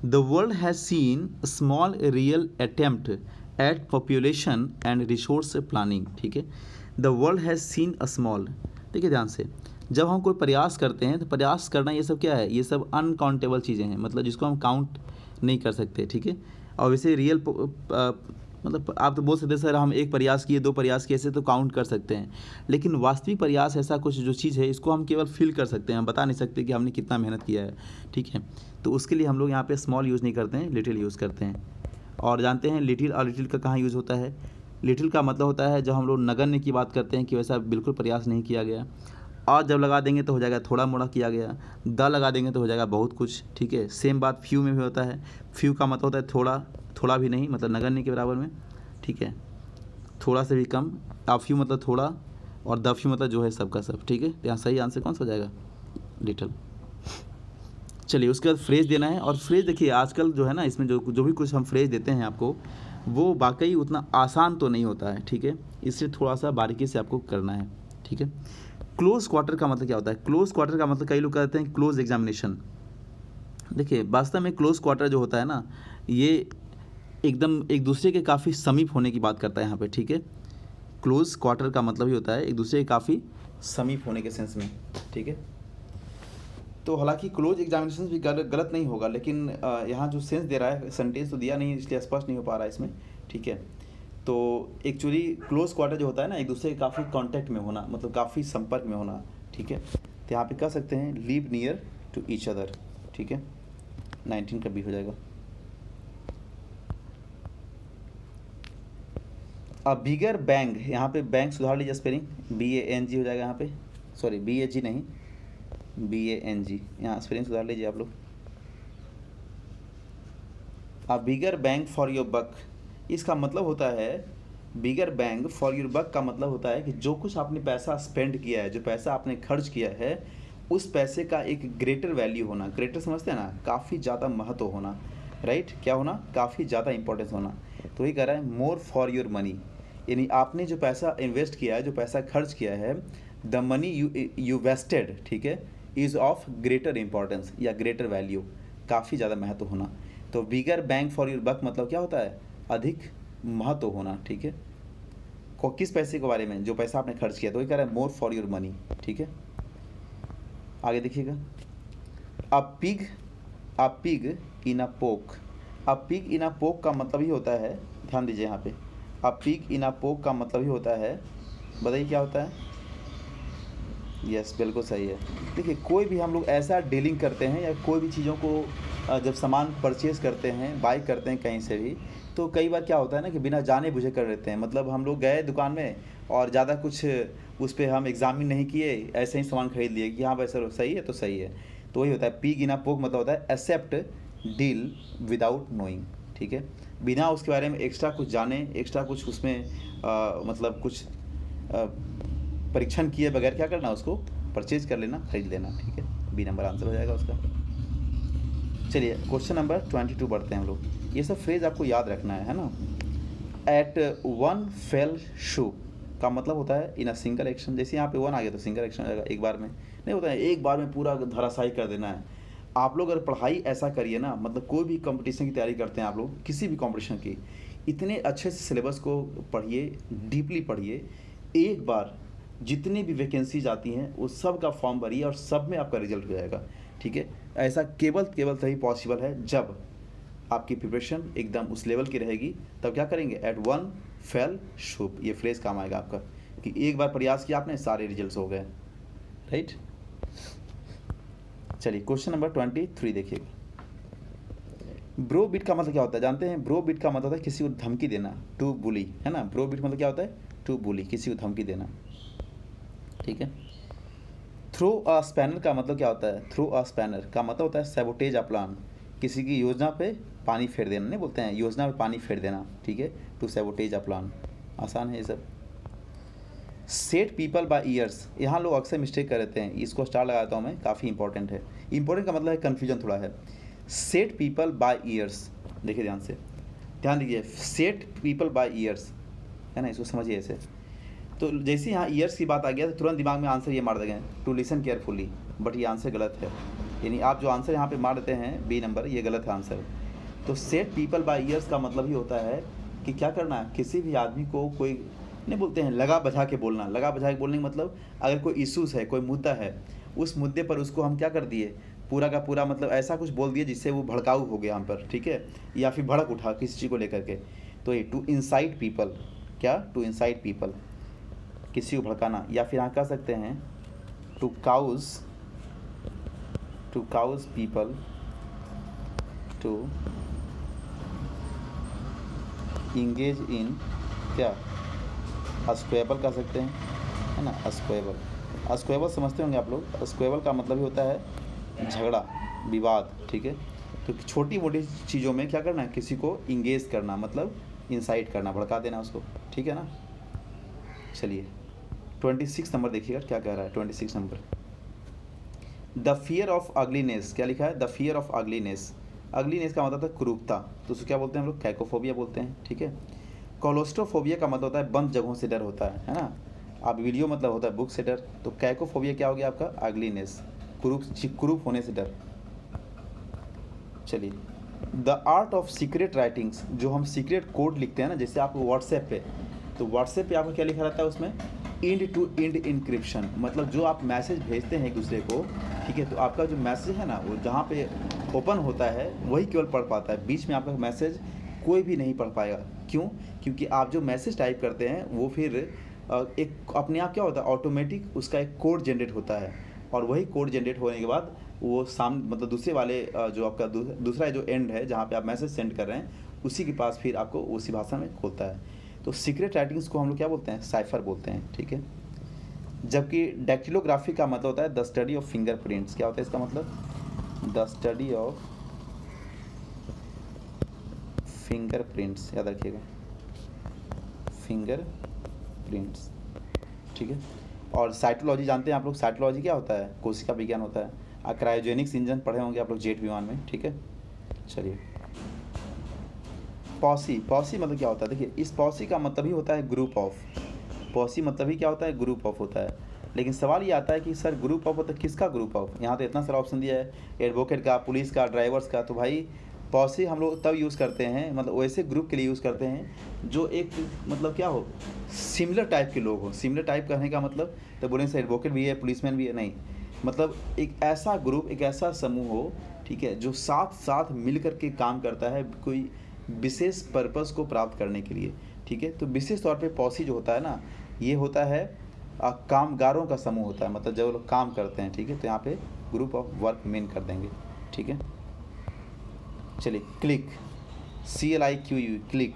The world has seen small real attempt at population and resource planning, ठीक है। The world has seen a small, देखिए ध्यान से, जब हम कोई प्रयास करते हैं तो प्रयास करना ये सब क्या है, ये सब अनकाउंटेबल चीज़ें हैं, मतलब जिसको हम काउंट नहीं कर सकते, ठीक है। और वैसे रियल मतलब आप तो बोल सकते हैं सर हम एक प्रयास किए, 2 प्रयास किए, ऐसे तो काउंट कर सकते हैं, लेकिन वास्तविक प्रयास ऐसा कुछ जो चीज़ है इसको हम केवल फील कर सकते हैं, हम बता नहीं सकते कि हमने कितना मेहनत किया है, ठीक है। तो उसके लिए हम लोग यहाँ पे स्मॉल यूज़ नहीं करते हैं, लिटिल यूज़ करते हैं। और जानते हैं लिटिल और लिटिल का कहाँ यूज़ होता है, लिटिल का मतलब होता है जब हम लोग नगण्य की बात करते हैं कि वैसा बिल्कुल प्रयास नहीं किया गया, और जब लगा देंगे तो हो जाएगा थोड़ा मोड़ा किया गया, द लगा देंगे तो हो जाएगा बहुत कुछ, ठीक है। सेम बात फ्यू में भी होता है, फ्यू का मतलब होता है थोड़ा, थोड़ा भी नहीं, मतलब नगण्य के बराबर में, ठीक है, थोड़ा से भी कम। आ फ्यू मतलब थोड़ा, और द फ्यू मतलब जो है सबका सब, ठीक है। तो यहाँ सही आंसर कौन सा हो जाएगा, लिटिल। चलिए उसके बाद फ्रेज देना है, और फ्रेज देखिए आजकल जो है ना इसमें जो भी कुछ हम फ्रेज देते हैं आपको, वो वाकई उतना आसान तो नहीं होता है, ठीक है, इससे थोड़ा सा बारीकी से आपको करना है, ठीक है। क्लोज क्वार्टर का मतलब क्या होता है, क्लोज क्वार्टर का मतलब कई लोग कहते हैं क्लोज एग्जामिनेशन। देखिए वास्तव में क्लोज क्वार्टर जो होता है ना, ये एकदम एक दूसरे के काफ़ी समीप होने की बात करता है यहाँ पे, ठीक है। क्लोज क्वार्टर का मतलब ही होता है एक दूसरे के काफ़ी समीप होने के सेंस में, ठीक है। तो हालांकि क्लोज एग्जामिनेशन भी गलत नहीं होगा, लेकिन यहाँ जो सेंस दे रहा है, सेंटेंस तो दिया नहीं इसलिए स्पष्ट नहीं हो पा रहा है इसमें, ठीक है। तो एक्चुअली क्लोज क्वार्टर जो होता है ना, एक दूसरे के काफ़ी कांटेक्ट में होना, मतलब काफ़ी संपर्क में होना, ठीक है। तो यहाँ पे कह सकते हैं live near to each other, ठीक है। 19 का बी हो जाएगा। अब बिगर बैंक, यहाँ पे बैंक सुधार लीजिए स्पेलिंग, BANG हो जाएगा यहाँ पे, सॉरी BAG नहीं, BANG, यहाँ स्पेलिंग सुधार लीजिए आप लोग। अब बिगर बैंक फॉर योर बक, इसका मतलब होता है, बिगर बैंक फॉर योर बक का मतलब होता है कि जो कुछ आपने पैसा स्पेंड किया है, जो पैसा आपने खर्च किया है, उस पैसे का एक ग्रेटर वैल्यू होना, ग्रेटर समझते हैं ना, काफ़ी ज़्यादा महत्व होना, राइट, क्या होना, काफ़ी ज़्यादा इंपॉर्टेंस होना। तो ये कह रहा है मोर फॉर योर मनी, यानी आपने जो पैसा इन्वेस्ट किया है, जो पैसा खर्च किया है, द मनी यू वेस्टेड, ठीक है, इज़ ऑफ ग्रेटर इंपॉर्टेंस या ग्रेटर वैल्यू, काफ़ी ज़्यादा महत्व होना। तो बिगर बैंग फॉर योर बक मतलब क्या होता है, अधिक महत्व होना, ठीक है। किस पैसे के बारे में, जो पैसा आपने खर्च किया, तो ये कह रहा है मोर फॉर योर मनी, ठीक है। आगे देखिएगा, अ पिग इन अ पोक, अ पिग इन अ पोक का मतलब ही होता है, ध्यान दीजिए यहाँ पे, अ पिग इन अ पोक का मतलब ही होता है, बताइए क्या होता है। यस, बिल्कुल सही है। देखिए कोई भी हम लोग ऐसा डीलिंग करते हैं या कोई भी चीज़ों को जब सामान परचेज़ करते हैं, बाई करते हैं कहीं से भी, तो कई बार क्या होता है ना कि बिना जाने बुझे कर लेते हैं। मतलब हम लोग गए दुकान में और ज़्यादा कुछ उस पे हम एग्जामिन नहीं किए, ऐसे ही सामान खरीद लिए कि हाँ भाई सर सही है तो सही है। तो वही होता है पी गिना पोक, मतलब होता है एक्सेप्ट डील विदाउट नोइंग, ठीक है, बिना उसके बारे में एक्स्ट्रा कुछ जाने, एक्स्ट्रा कुछ उसमें मतलब कुछ परीक्षण किए बगैर क्या करना, उसको परचेज कर लेना, खरीद लेना, ठीक है। बी नंबर आंसर हो जाएगा उसका। चलिए क्वेश्चन नंबर 22 बढ़ते हैं हम लोग। ये सब फ्रेज आपको याद रखना है ना। एट वन फेल शू का मतलब होता है इन अ सिंगल एक्शन। जैसे यहाँ पे वन आ गया तो सिंगल एक्शन हो जाएगा, एक बार में नहीं होता है, एक बार में पूरा धराशायी कर देना है। आप लोग अगर पढ़ाई ऐसा करिए ना, मतलब कोई भी कंपटीशन की तैयारी करते हैं आप लोग, किसी भी कंपटीशन की, इतने अच्छे से सिलेबस को पढ़िए, डीपली पढ़िए, एक बार जितनी भी वैकेंसीज आती हैं उस सब का फॉर्म भरिए और सब में आपका रिजल्ट हो जाएगा, ठीक है। ऐसा केवल तभी पॉसिबल है जब आपकी प्रिपरेशन एकदम उस लेवल की रहेगी। तब क्या करेंगे, एट वन फेल शुभ, ये फ्रेज काम आएगा आपका कि एक बार प्रयास किया आपने, सारे रिजल्ट्स हो गए, राइट। चलिए क्वेश्चन नंबर 23 देखिएगा। ब्रो बिट का मतलब क्या होता है, जानते हैं। ब्रो बिट का मतलब होता है किसी को धमकी देना, टू बुली, है ना। ब्रो बिट मतलब क्या होता है, टू बुली, किसी को धमकी देना, ठीक है। थ्रो अ स्पैनर का मतलब क्या होता है, थ्रो अ स्पैनर का मतलब होता है सैबोटेज अ प्लान, किसी की योजना पे पानी फेर देना, नहीं बोलते हैं योजना पे पानी फेर देना, ठीक है, टू सैबोटेज अ प्लान, आसान है ये सब। सेट पीपल बाय ईयर्स, यहाँ लोग अक्सर मिस्टेक कर देते हैं, इसको स्टार लगाता हूँ मैं, काफ़ी इंपॉर्टेंट है। इंपॉर्टेंट का मतलब है कन्फ्यूजन थोड़ा है। सेट पीपल बाय ईयर्स, देखिए ध्यान से, ध्यान दीजिए, सेट पीपल बाय ईयर्स, है ना, इसको समझिए ऐसे। तो जैसे यहाँ ईयर्स की बात आ गया तो तुरंत दिमाग में आंसर ये मार देंगे, टू लिसन केयरफुली, बट ये आंसर गलत है। यानी आप जो आंसर यहाँ पे मार देते हैं बी नंबर, ये गलत है आंसर। तो सेट पीपल बाय ईयर्स का मतलब ही होता है कि क्या करना है, किसी भी आदमी को कोई नहीं बोलते हैं लगा बझा के बोलना। लगा बझा के बोलने का मतलब अगर कोई इशूज़ है, कोई मुद्दा है, उस मुद्दे पर उसको हम क्या कर दिए, पूरा का पूरा मतलब ऐसा कुछ बोल दिए जिससे वो भड़काऊ हो गया हम पर, ठीक है, या फिर भड़क उठा किसी चीज़ को लेकर के। तो ये टू इंसाइट पीपल, क्या, टू इंसाइट पीपल, किसी को भड़काना। या फिर यहाँ कह सकते हैं to cause people to engage in, क्या, अस्क्वेबल कह सकते हैं, है ना, अस्क्वेबल समझते होंगे आप लोग। अस्क्वेबल का मतलब ही होता है झगड़ा, विवाद, ठीक है। तो छोटी मोटी चीज़ों में क्या करना है, किसी को इंगेज करना, मतलब इंसाइट करना, भड़का देना उसको, ठीक है ना। चलिए 26 नंबर देखिएगा क्या कह रहा है। 26 number, the fear of ugliness, क्या लिखा है, the fear of ugliness. Ugliness का मतलब है कुरूपता, तो उसको क्या बोलते हैं हम लोग, कैकोफोबिया बोलते हैं, ठीक है। कोलोस्ट्रोफोबिया का मतलब होता है बंद जगहों से डर होता है ना। आप वीडियो मतलब होता है बुक से डर, तो कैकोफोबिया क्या हो गया आपका, अगलीनेस, कुरूप होने से डर। चलिए, the art of secret writings, जो हम सीक्रेट कोड लिखते हैं ना, जैसे आप व्हाट्सएप पे, तो व्हाट्सएप पे आपको क्या लिखा रहता है उसमें, इंड टू इंड इंक्रिप्शन, मतलब जो आप मैसेज भेजते हैं एक दूसरे को, ठीक है, तो आपका जो मैसेज है ना, वो जहाँ पे ओपन होता है वही केवल पढ़ पाता है, बीच में आपका मैसेज कोई भी नहीं पढ़ पाएगा। क्यों, क्योंकि आप जो मैसेज टाइप करते हैं वो फिर एक अपने आप क्या होता है, ऑटोमेटिक उसका एक कोड जनरेट होता है, और वही कोड जनरेट होने के बाद वो सामने मतलब दूसरे वाले जो आपका दूसरा जो एंड है जहाँ पे आप मैसेज सेंड कर रहे हैं, उसी के पास फिर आपको उसी भाषा में खोलता है। तो सीक्रेट राइटिंग्स को हम लोग क्या बोलते हैं, साइफर बोलते हैं, ठीक है। जबकि डैक्टिलोग्राफी का मतलब होता है द स्टडी ऑफ फिंगरप्रिंट्स। क्या होता है इसका मतलब, द स्टडी ऑफ फिंगरप्रिंट्स, याद रखिएगा, फिंगरप्रिंट्स, ठीक है। और साइटोलॉजी जानते हैं आप लोग, साइटोलॉजी क्या होता है, कोशिका विज्ञान होता है। क्रायोजेनिक्स इंजन पढ़े होंगे आप लोग जेट विमान में, ठीक है। चलिए पॉसी, पॉसी मतलब क्या होता है? देखिए, इस पॉसी का मतलब ही होता है ग्रुप ऑफ। पॉसी मतलब ही क्या होता है? ग्रुप ऑफ होता है। लेकिन सवाल ये आता है कि सर ग्रुप ऑफ होता है, किसका ग्रुप ऑफ? यहाँ तो इतना सारा ऑप्शन दिया है, एडवोकेट का, पुलिस का, ड्राइवर्स का। तो भाई पॉसी हम लोग तब यूज़ करते हैं, मतलब वैसे ग्रुप के लिए यूज़ करते हैं जो एक मतलब क्या हो, सिमिलर टाइप के लोग हो। सिमिलर टाइप कहने का मतलब तो बोलेंगे सर एडवोकेट भी है, पुलिसमैन भी है, नहीं। मतलब एक ऐसा ग्रुप, एक ऐसा समूह हो, ठीक है, जो साथ साथ मिल कर के काम करता है कोई विशेष पर्पस को प्राप्त करने के लिए, ठीक है। तो विशेष तौर पे पॉसी जो होता है ना, ये होता है कामगारों का समूह होता है, मतलब जब लोग काम करते हैं, ठीक है। तो यहाँ पे ग्रुप ऑफ वर्क मेन कर देंगे, ठीक है। चलिए, क्लिक, CLIQ, क्लिक,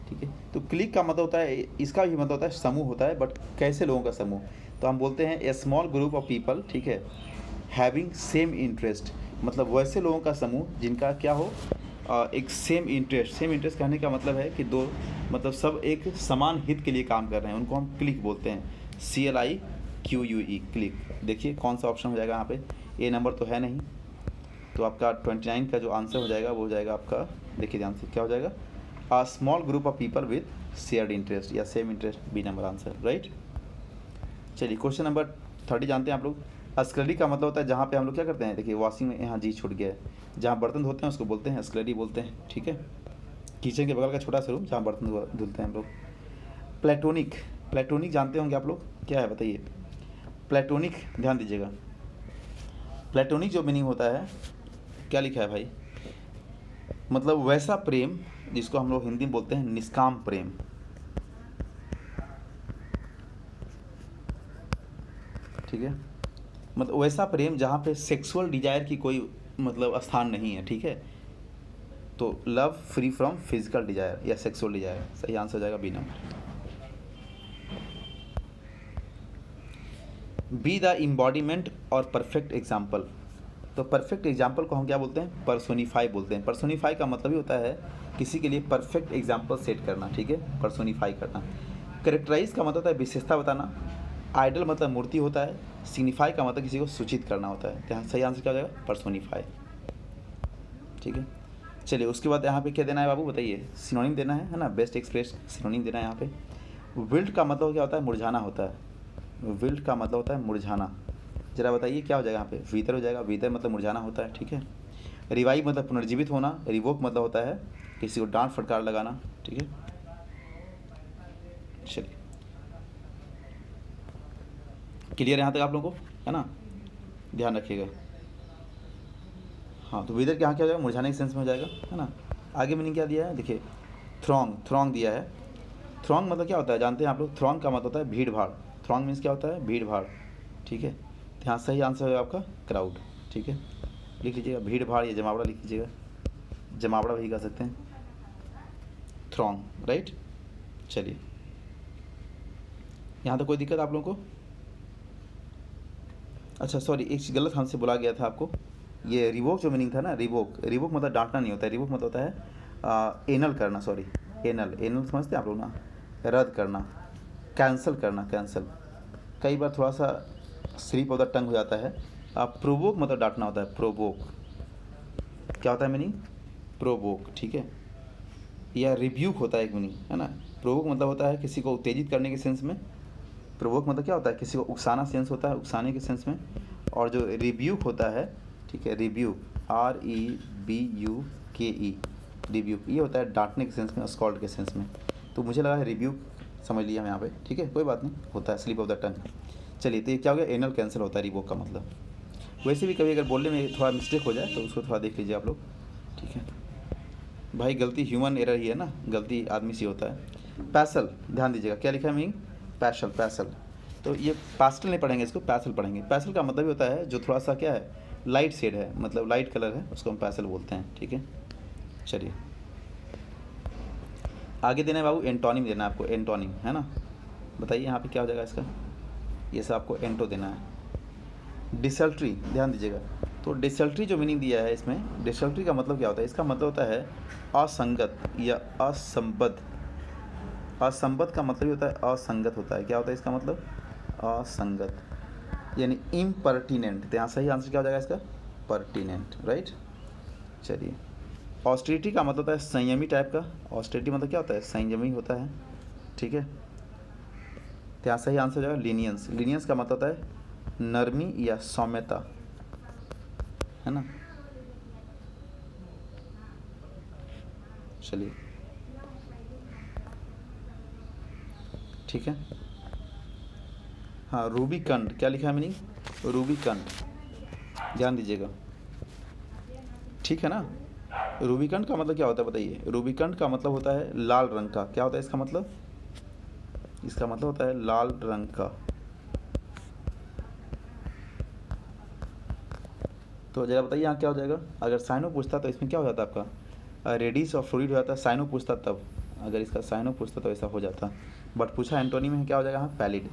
ठीक है। तो क्लिक का मतलब होता है, इसका भी मतलब होता है समूह होता है, बट कैसे लोगों का समूह? तो हम बोलते हैं ए स्मॉल ग्रुप ऑफ पीपल, ठीक है, हैविंग सेम इंटरेस्ट, मतलब वैसे लोगों का समूह जिनका क्या हो, एक सेम इंटरेस्ट। सेम इंटरेस्ट कहने का मतलब है कि दो, मतलब सब एक समान हित के लिए काम कर रहे हैं, उनको हम क्लिक बोलते हैं, CLIQUE, क्लिक। देखिए कौन सा ऑप्शन हो जाएगा यहाँ पे? ए नंबर तो है नहीं, तो आपका 29 का जो आंसर हो जाएगा वो हो जाएगा आपका, देखिए ध्यान से, क्या हो जाएगा? A small group of people with shared interest या same interest, B number answer, right. चलिए, क्वेश्चन नंबर 30 जानते हैं आप लोग। अस्कलरी का मतलब होता है जहाँ पे हम लोग क्या करते हैं, देखिए वॉशिंग में, यहाँ जी छूट गया है, जहाँ बर्तन धोते हैं उसको बोलते हैं अस्कलरी बोलते हैं, ठीक है। किचन के बगल का छोटा सा रूम जहाँ बर्तन धुलते हैं हम लोग। प्लेटोनिक, प्लेटोनिक जानते होंगे आप लोग, क्या है बताइए? प्लेटोनिक, ध्यान दीजिएगा, प्लेटोनिक जो मीनिंग होता है, क्या लिखा है भाई? मतलब वैसा प्रेम जिसको हम लोग हिंदी में बोलते हैं निष्काम प्रेम, ठीक है। मतलब वैसा प्रेम जहाँ पे सेक्सुअल डिजायर की कोई मतलब स्थान नहीं है, ठीक है। तो love free from physical desire या सेक्सुअल डिजायर, सही आंसर हो जाएगा B number. B the embodiment और परफेक्ट एग्जाम्पल। तो परफेक्ट एग्जाम्पल को हम क्या बोलते हैं? पर्सोनीफाई बोलते हैं। पर्सोनीफाई का मतलब ही होता है किसी के लिए परफेक्ट एग्जाम्पल सेट करना, ठीक है, पर्सोनीफाई करना। करेक्टराइज का मतलब होता है विशेषता बताना। आइडल मतलब मूर्ति होता है। सिग्निफाई का मतलब किसी को सूचित करना होता है। यहाँ सही आंसर क्या हो जाएगा? पर्सोनीफाई, ठीक है। चलिए, उसके बाद यहाँ पे क्या देना है बाबू बताइए? सिनोनिम देना है ना, बेस्ट एक्सप्रेस सिनोनिम देना है यहाँ पे। विल्ट का मतलब क्या होता है? मुरझाना होता है। विल्ट का मतलब होता है मुरझाना। जरा बताइए क्या हो जाएगा यहाँ पे? वीदर हो जाएगा। वीदर मतलब मुरझाना होता है, ठीक है। रिवाइव मतलब पुनर्जीवित होना। रिवोक मतलब होता है किसी को डांट फटकार लगाना, ठीक है। चलिए, क्लियर यहाँ तक आप लोगों को, है ना? ध्यान रखिएगा। हाँ, तो विदर के यहाँ क्या हो जाएगा? मुरझाने के सेंस में हो जाएगा, है ना। आगे मीनिंग क्या दिया है देखिए, थ्रॉन्ग, थ्रॉन्ग दिया है। थ्रॉन्ग मतलब क्या होता है जानते हैं आप लोग? थ्रॉन्ग का मतलब होता है भीड़ भाड़। थ्रॉन्ग मीन्स क्या होता है? भीड़ भाड़, ठीक है। तो यहाँ सही आंसर है आपका क्राउड, ठीक है। लिख लीजिएगा भीड़ भाड़ या जमावड़ा लिख लीजिएगा, जमावड़ा भी कह सकते हैं, थ्रॉन्ग, राइट। चलिए, यहाँ तक कोई दिक्कत आप लोगों को? अच्छा सॉरी, एक चीज़ गलत हमसे बोला गया था आपको। ये रिवोक जो मीनिंग था ना, रिवोक, रिवोक मतलब डांटना नहीं होता है। रिवोक मतलब होता है एनल करना, सॉरी, एनल, एनल समझते हैं आप लोग ना? रद्द करना, कैंसिल करना, कैंसिल। कई बार थोड़ा सा स्लिप ऑफ द टंग हो जाता है। प्रोवोक मतलब डांटना होता है। प्रोवोक क्या होता है मीनिंग? प्रोवोक, ठीक है। या रिब्यूक होता है एक मीनिंग, है ना। प्रोवोक मतलब होता है किसी को उत्तेजित करने के सेंस में। प्रोवोक मतलब क्या होता है? किसी को उकसाना सेंस होता है, उकसाने के सेंस में। और जो रिब्यूक होता है, ठीक है, रिब्यूक, REBUKE, रिब्यूक, ये होता है डांटने के सेंस में, स्कॉल्ड के सेंस में। तो मुझे लगा है रिब्यूक समझ लिया हम यहाँ पे, ठीक है, कोई बात नहीं, होता है स्लिप ऑफ द टंग। चलिए, तो ये क्या हो गया? एनल कैंसिल होता है रिवोक का मतलब। वैसे भी कभी अगर बोलने में थोड़ा मिस्टेक हो जाए तो उसको थोड़ा देख लीजिए आप लोग, ठीक है भाई। गलती ह्यूमन एरर ही है ना, गलती आदमी से होता है। पैसल, ध्यान दीजिएगा, क्या लिखा है मीनिंग? पैशल, पैसल। तो ये पास्टल नहीं पढ़ेंगे, इसको पैसल पढ़ेंगे। पैसल का मतलब होता है जो थोड़ा सा क्या है, लाइट शेड है, मतलब लाइट कलर है, उसको हम पैसल बोलते हैं, ठीक है। चलिए, आगे देना है बाबू, एंटोनिम देना है आपको, एंटोनिम, है ना। बताइए यहाँ पे क्या हो जाएगा इसका? ये सब आपको एंटो देना है। डिसल्ट्री, ध्यान दीजिएगा। तो डिसल्ट्री जो मीनिंग दिया है इसमें, डिसल्ट्री का मतलब क्या होता है? इसका मतलब होता है असंगत या असंबद्ध। असंबद्ध का मतलब होता है असंगत होता है। क्या होता है इसका मतलब? असंगत, यानी इम्पर्टिनेंट। तो यहाँ सही आंसर क्या हो जाएगा इसका? Pertinent, right. चलिए, ऑस्टेरिटी का मतलब होता है संयमी टाइप का। ऑस्टेरिटी मतलब क्या होता है? संयमी होता है, ठीक है। तो यहाँ सही आंसर हो जाएगा लीनियंस। लीनियंस का मतलब होता है नरमी या सौम्यता, है ना। चलिए ठीक है। हाँ, रूबिकंड क्या लिखा है मीनिंग? रूबिकंड, ध्यान दीजिएगा, ठीक है ना। रूबिकंड का मतलब क्या होता है बताइए? रूबिकंड का मतलब होता है लाल रंग का। क्या होता है इसका मतलब? इसका मतलब होता है लाल रंग का। तो जरा बताइए यहाँ क्या हो जाएगा? अगर साइनो पूछता तो इसमें क्या हो जाता आपका? रेडिस और फ्लूइड हो जाता। साइनो पूछता तब, अगर इसका साइनो पूछता तो ऐसा हो जाता, बट पूछा एंटोनी में, क्या हो जाएगा? हाँ, पैलिड।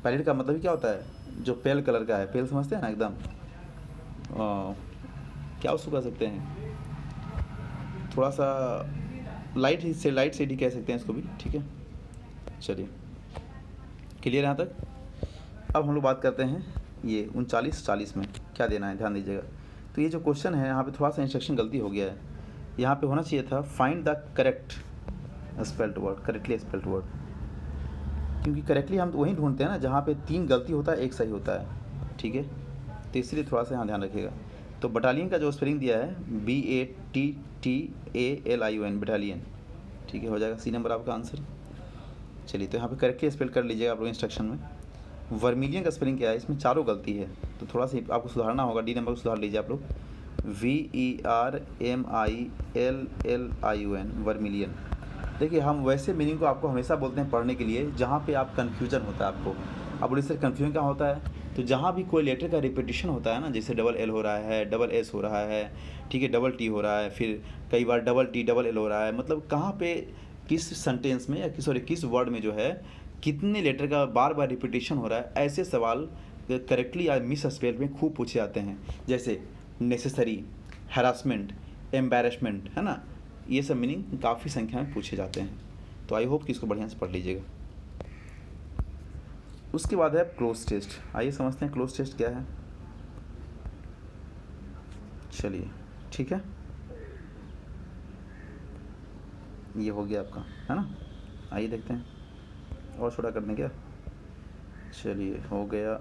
पैलिड का मतलब ही क्या होता है? जो पेल कलर का है। पेल समझते हैं ना एकदम, क्या उसको कह सकते हैं, थोड़ा सा लाइट से, लाइट शेड ही कह सकते हैं इसको भी, ठीक है। चलिए क्लियर यहाँ तक। अब हम लोग बात करते हैं ये 39-40 में क्या देना है, ध्यान दीजिएगा। तो ये जो क्वेश्चन है यहाँ पे थोड़ा सा इंस्ट्रक्शन गलती हो गया है। यहाँ पे होना चाहिए था find the correct spelled word, correctly spelled word, क्योंकि करेक्टली हम वहीं ढूंढते हैं ना जहाँ पे 3 गलती होता है, 1 सही होता है, ठीक है। तो इसलिए थोड़ा सा यहाँ ध्यान रखिएगा। तो बटालियन का जो स्पेलिंग दिया है BATTALION, बटालियन, ठीक है, हो जाएगा सी नंबर आपका आंसर। चलिए तो यहाँ पे करेक्टली स्पेल कर लीजिएगा आप लोग इंस्ट्रक्शन में। वर्मिलियन का स्पेलिंग क्या है? इसमें चारों गलती है, तो थोड़ा सा आपको सुधारना होगा। डी नंबर को सुधार लीजिए आप लोग। VERMILLION, vermilion. देखिए हम वैसे मीनिंग को आपको हमेशा बोलते हैं पढ़ने के लिए जहाँ पे आप कन्फ्यूजन होता है आपको। अब बोलिए सर कन्फ्यूजन क्या होता है? तो जहाँ भी कोई लेटर का रिपीटिशन होता है ना, जैसे डबल एल हो रहा है, डबल एस हो रहा है, ठीक है, डबल टी हो रहा है, फिर कई बार डबल टी डबल एल हो रहा है, मतलब कहाँ पे किस सेंटेंस में या किस वर्ड में जो है कितने लेटर का बार बार रिपीटिशन हो रहा है, ऐसे सवाल करेक्टली या मिस स्पेल में खूब पूछे जाते हैं। जैसे नेसेसरी, हैरासमेंट, एम्बैरेसमेंट, है ना, ये सब मीनिंग काफ़ी संख्या में पूछे जाते हैं। तो आई होप कि इसको बढ़िया से पढ़ लीजिएगा। उसके बाद है क्लोज टेस्ट। आइए समझते हैं क्लोज टेस्ट क्या है। चलिए ठीक है, ये हो गया आपका, है ना। आइए देखते हैं और छोटा कर दें क्या? चलिए हो गया।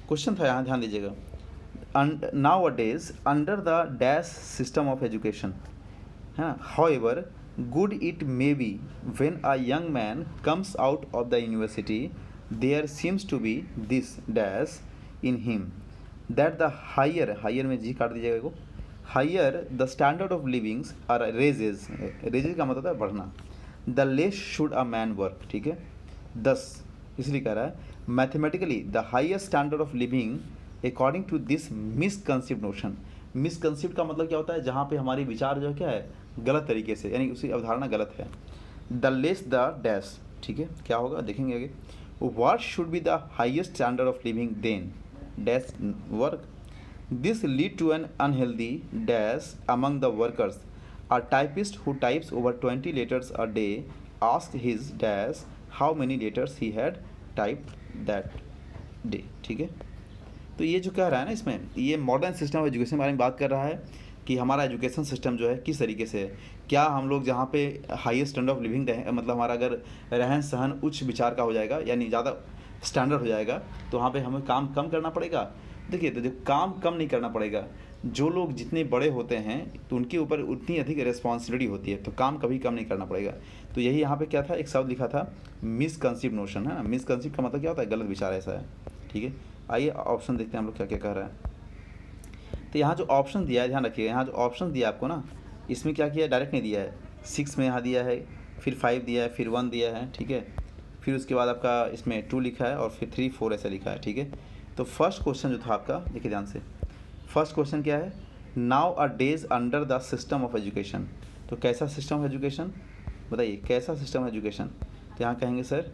क्वेश्चन था यहाँ, ध्यान दीजिएगा। nowadays under the dash system of education, है ना, however good it may be when a young man comes out of the university there seems to be this dash in him that the higher में जी काट दीजिएगा को, higher the standard of livings or raises का मतलब है बढ़ना, the less should a man work, ठीक है। 10 इसलिए कह रहा है mathematically the highest standard of living according to this misconceived notion. Misconceived का मतलब क्या होता है? जहाँ पे हमारी विचार जो है क्या है, गलत तरीके से, यानी उसकी अवधारणा गलत है। द लेस द डैश, ठीक है, क्या होगा देखेंगे आगे। What should be the highest standard of living than dash work. This lead to an unhealthy dash among the workers. A typist who types over 20 letters a day asked his dash how many letters he had typed that day, ठीक है। तो ये जो कह रहा है ना, इसमें ये मॉडर्न सिस्टम ऑफ एजुकेशन के बारे में बात कर रहा है कि हमारा एजुकेशन सिस्टम जो है किस तरीके से है। क्या हम लोग जहाँ पे हाईएस्ट स्टैंडर्ड ऑफ लिविंग रहे, मतलब हमारा अगर रहन सहन उच्च विचार का हो जाएगा, यानी ज़्यादा स्टैंडर्ड हो जाएगा, तो वहाँ पे हमें काम कम करना पड़ेगा। देखिए तो जब काम कम नहीं करना पड़ेगा, जो लोग जितने बड़े होते हैं तो उनके ऊपर उतनी अधिक रिस्पॉन्सिबिलिटी होती है, तो काम कभी कम नहीं करना पड़ेगा। तो यही यहाँ पे क्या था, एक शब्द लिखा था मिसकंसीव नोशन, है ना। मिसकंसीव का मतलब क्या होता है? गलत विचार, ऐसा है, ठीक है। आइए ऑप्शन देखते हैं हम लोग क्या क्या कह रहा है। तो यहाँ जो ऑप्शन दिया है, ध्यान रखिएगा, यहाँ जो ऑप्शन दिया है आपको ना, इसमें क्या किया है, डायरेक्ट नहीं दिया है। 6 में यहाँ दिया है, फिर 5 दिया है, फिर 1 दिया है, ठीक है, फिर उसके बाद आपका इसमें 2 लिखा है और फिर 3 4 ऐसा लिखा है, ठीक है। तो फर्स्ट क्वेश्चन जो था आपका, देखिए ध्यान से, फर्स्ट क्वेश्चन क्या है, now a days under the system of education. तो कैसा सिस्टम ऑफ एजुकेशन बताइए, कैसा सिस्टम ऑफ एजुकेशन? तो यहाँ कहेंगे सर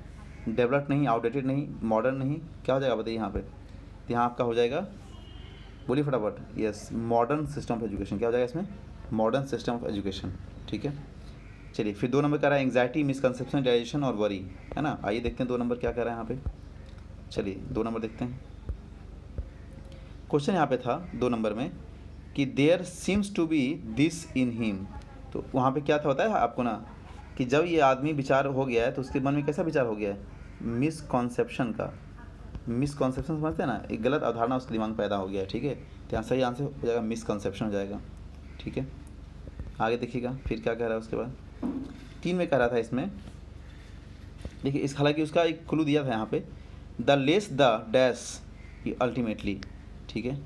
डेवलप्ड नहीं, आउटडेटेड नहीं, मॉडर्न नहीं, क्या हो जाएगा बताइए यहाँ पे? तो यहाँ आपका हो जाएगा, बोलिए फटाफट, yes, modern system of education. क्या हो जाएगा इसमें? मॉडर्न सिस्टम ऑफ एजुकेशन, ठीक है। चलिए फिर 2 नंबर कह रहा है एंग्जाइटी, मिसकंसेप्शन, डाइजेशन और वरी, है ना। आइए देखते हैं 2 नंबर क्या कह रहा है यहाँ पे। चलिए 2 नंबर देखते हैं। क्वेश्चन यहाँ पे था 2 नंबर में कि there seems to be this in him. तो वहाँ पे क्या था होता है आपको ना, कि जब ये आदमी विचार हो गया है तो उसके मन में कैसा विचार हो गया है, मिसकॉन्सेप्शन का। मिसकॉन्सेप्शन समझते हैं ना, एक गलत अवधारणा उसके दिमाग में पैदा हो गया है, ठीक है। तो यहाँ सही आंसर हो जाएगा मिसकॉन्सेप्शन हो जाएगा, ठीक है। आगे देखिएगा फिर क्या कह रहा है उसके बाद। 3 में कह रहा था इसमें, देखिए इस हालांकि उसका एक क्लू दिया था यहाँ पे, the less the dash ultimately, ठीक है।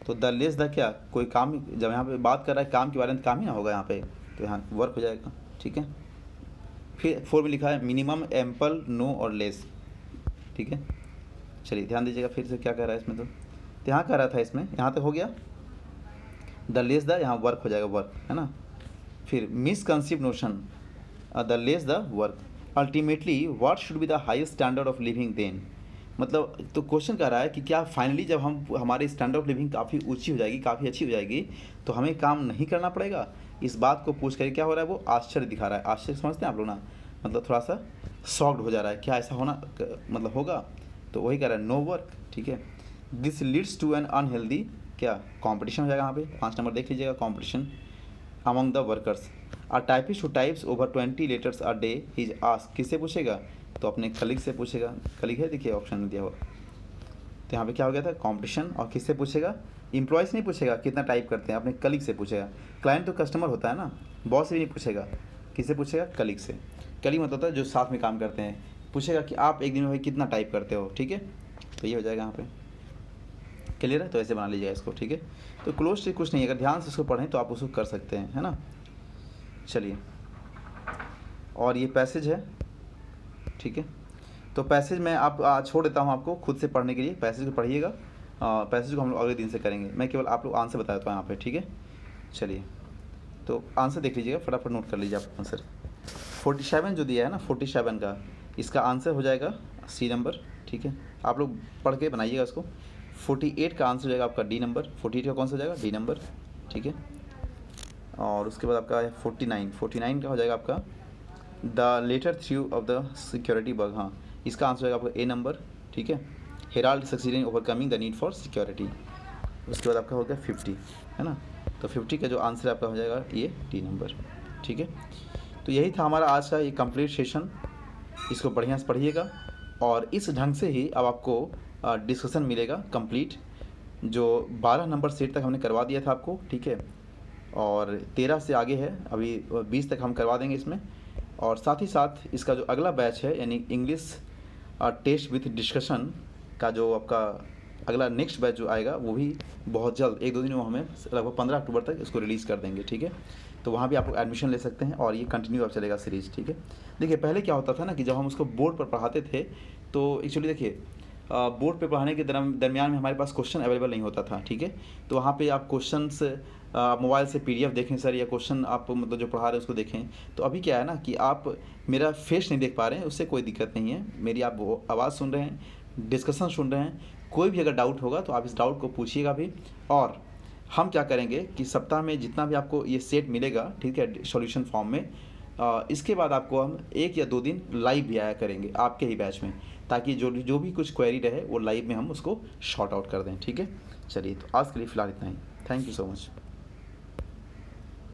तो द लेस द क्या, कोई काम, जब यहाँ पे बात कर रहा है काम के बारे में, काम ही ना होगा यहाँ पे, तो यहाँ वर्क हो जाएगा, ठीक है। फिर 4 में लिखा है मिनिमम, एम्पल, नो और लेस, ठीक है। चलिए ध्यान दीजिएगा फिर से क्या कह रहा है इसमें। तो यहाँ कह रहा था इसमें, यहाँ तक हो गया, द लेस द, यहाँ वर्क हो जाएगा, वर्क है ना। फिर misconceive notion, the less the work, ultimately what should be the highest standard of living then. मतलब तो क्वेश्चन कह रहा है कि क्या फाइनली जब हम हमारे स्टैंडर्ड ऑफ लिविंग काफ़ी ऊंची हो जाएगी, काफ़ी अच्छी हो जाएगी, तो हमें काम नहीं करना पड़ेगा। इस बात को पूछ कर क्या हो रहा है, वो आश्चर्य दिखा रहा है। आश्चर्य समझते हैं आप लोग ना, मतलब थोड़ा सा शॉक्ड हो जा रहा है, क्या ऐसा होना मतलब होगा। तो वही कह रहा है नो वर्क, ठीक है। This leads to an unhealthy, क्या कॉम्पिटिशन हो जाएगा यहाँ पे, 5 नंबर देख लीजिएगा, competition among the workers. A typist who types over 20 letters a day is asked, किससे पूछेगा, तो अपने कलीग से पूछेगा। कलीग है, देखिए ऑप्शन में दिया हुआ। तो यहाँ पे क्या हो गया था, कॉम्पिटिशन, और किससे पूछेगा, एम्प्लॉयज़ नहीं पूछेगा कितना टाइप करते हैं, अपने कलीग से पूछेगा। क्लाइंट तो कस्टमर होता है ना, बॉस से भी नहीं पूछेगा, किससे पूछेगा, कलीग से। कलीग मतलब होता है जो साथ में काम करते हैं, पूछेगा कि आप एक दिन में भाई कितना टाइप करते हो, ठीक है। तो ये हो जाएगा यहाँ पे, क्लियर है। तो ऐसे बना लीजिएगा इसको, ठीक है। तो क्लोज से कुछ नहीं, अगर ध्यान से इसको पढ़ें तो आप उसको कर सकते हैं, है ना। चलिए, और ये पैसेज है, ठीक है। तो पैसेज मैं आप छोड़ देता हूँ आपको खुद से पढ़ने के लिए, पैसेज को पढ़िएगा। पैसेज को हम लोग अगले दिन से करेंगे, मैं केवल आप लोग आंसर बता देता हूँ यहाँ पे, ठीक है। चलिए, तो आंसर देख लीजिएगा, फटाफट नोट कर लीजिए आप आंसर। 47 जो दिया है ना, 47 का इसका आंसर हो जाएगा सी नंबर, ठीक है। आप लोग पढ़ के बनाइएगा इसको। 48 का आंसर हो जाएगा आपका डी नंबर। 48 का कौन सा हो जाएगा, डी नंबर, ठीक है। और उसके बाद आपका है 49 का हो जाएगा आपका the letter through of the security bug, हाँ इसका आंसर हो जाएगा आपका ए नंबर, ठीक है। Herald succeeding overcoming the need for security. उसके बाद आपका हो गया 50, है ना। तो 50 का जो आंसर आपका हो जाएगा ये डी नंबर, ठीक है। तो यही था हमारा आज का ये कंप्लीट सेशन। इसको बढ़िया से पढ़िएगा, और इस ढंग से ही अब आपको डिस्कशन मिलेगा कंप्लीट। जो 12 नंबर सेट तक हमने करवा दिया था आपको, ठीक है। और 13 से आगे है, अभी 20 तक हम करवा देंगे इसमें। और साथ ही साथ इसका जो अगला बैच है, यानी इंग्लिश टेस्ट विथ डिस्कशन का जो आपका अगला नेक्स्ट बैच जो आएगा, वो भी बहुत जल्द 1-2 दिन में हमें लगभग 15 अक्टूबर तक इसको रिलीज़ कर देंगे, ठीक है। तो वहाँ भी आप लोग एडमिशन ले सकते हैं, और ये कंटिन्यू अब चलेगा सीरीज़, ठीक है। देखिए पहले क्या होता था ना, कि जब हम उसको बोर्ड पर पढ़ाते थे, तो एक्चुअली देखिए बोर्ड पे पढ़ाने के दरमियान में हमारे पास क्वेश्चन अवेलेबल नहीं होता था, ठीक है। तो वहाँ पे आप क्वेश्चंस मोबाइल से PDF देखें सर, या क्वेश्चन आप मतलब जो पढ़ा रहे हैं उसको देखें। तो अभी क्या है ना, कि आप मेरा फेस नहीं देख पा रहे हैं, उससे कोई दिक्कत नहीं है, मेरी आप वो आवाज़ सुन रहे हैं, डिस्कशन सुन रहे हैं। कोई भी अगर डाउट होगा तो आप इस डाउट को पूछिएगा भी। और हम क्या करेंगे कि सप्ताह में जितना भी आपको ये सेट मिलेगा, ठीक है, सॉल्यूशन फॉर्म में, इसके बाद आपको हम 1 या 2 दिन लाइव भी आया करेंगे आपके ही बैच में, ताकि जो भी कुछ क्वेरी रहे वो लाइव में हम उसको शॉर्ट आउट कर दें, ठीक है। चलिए, तो आज के लिए फ़िलहाल इतना ही। Thank you so much.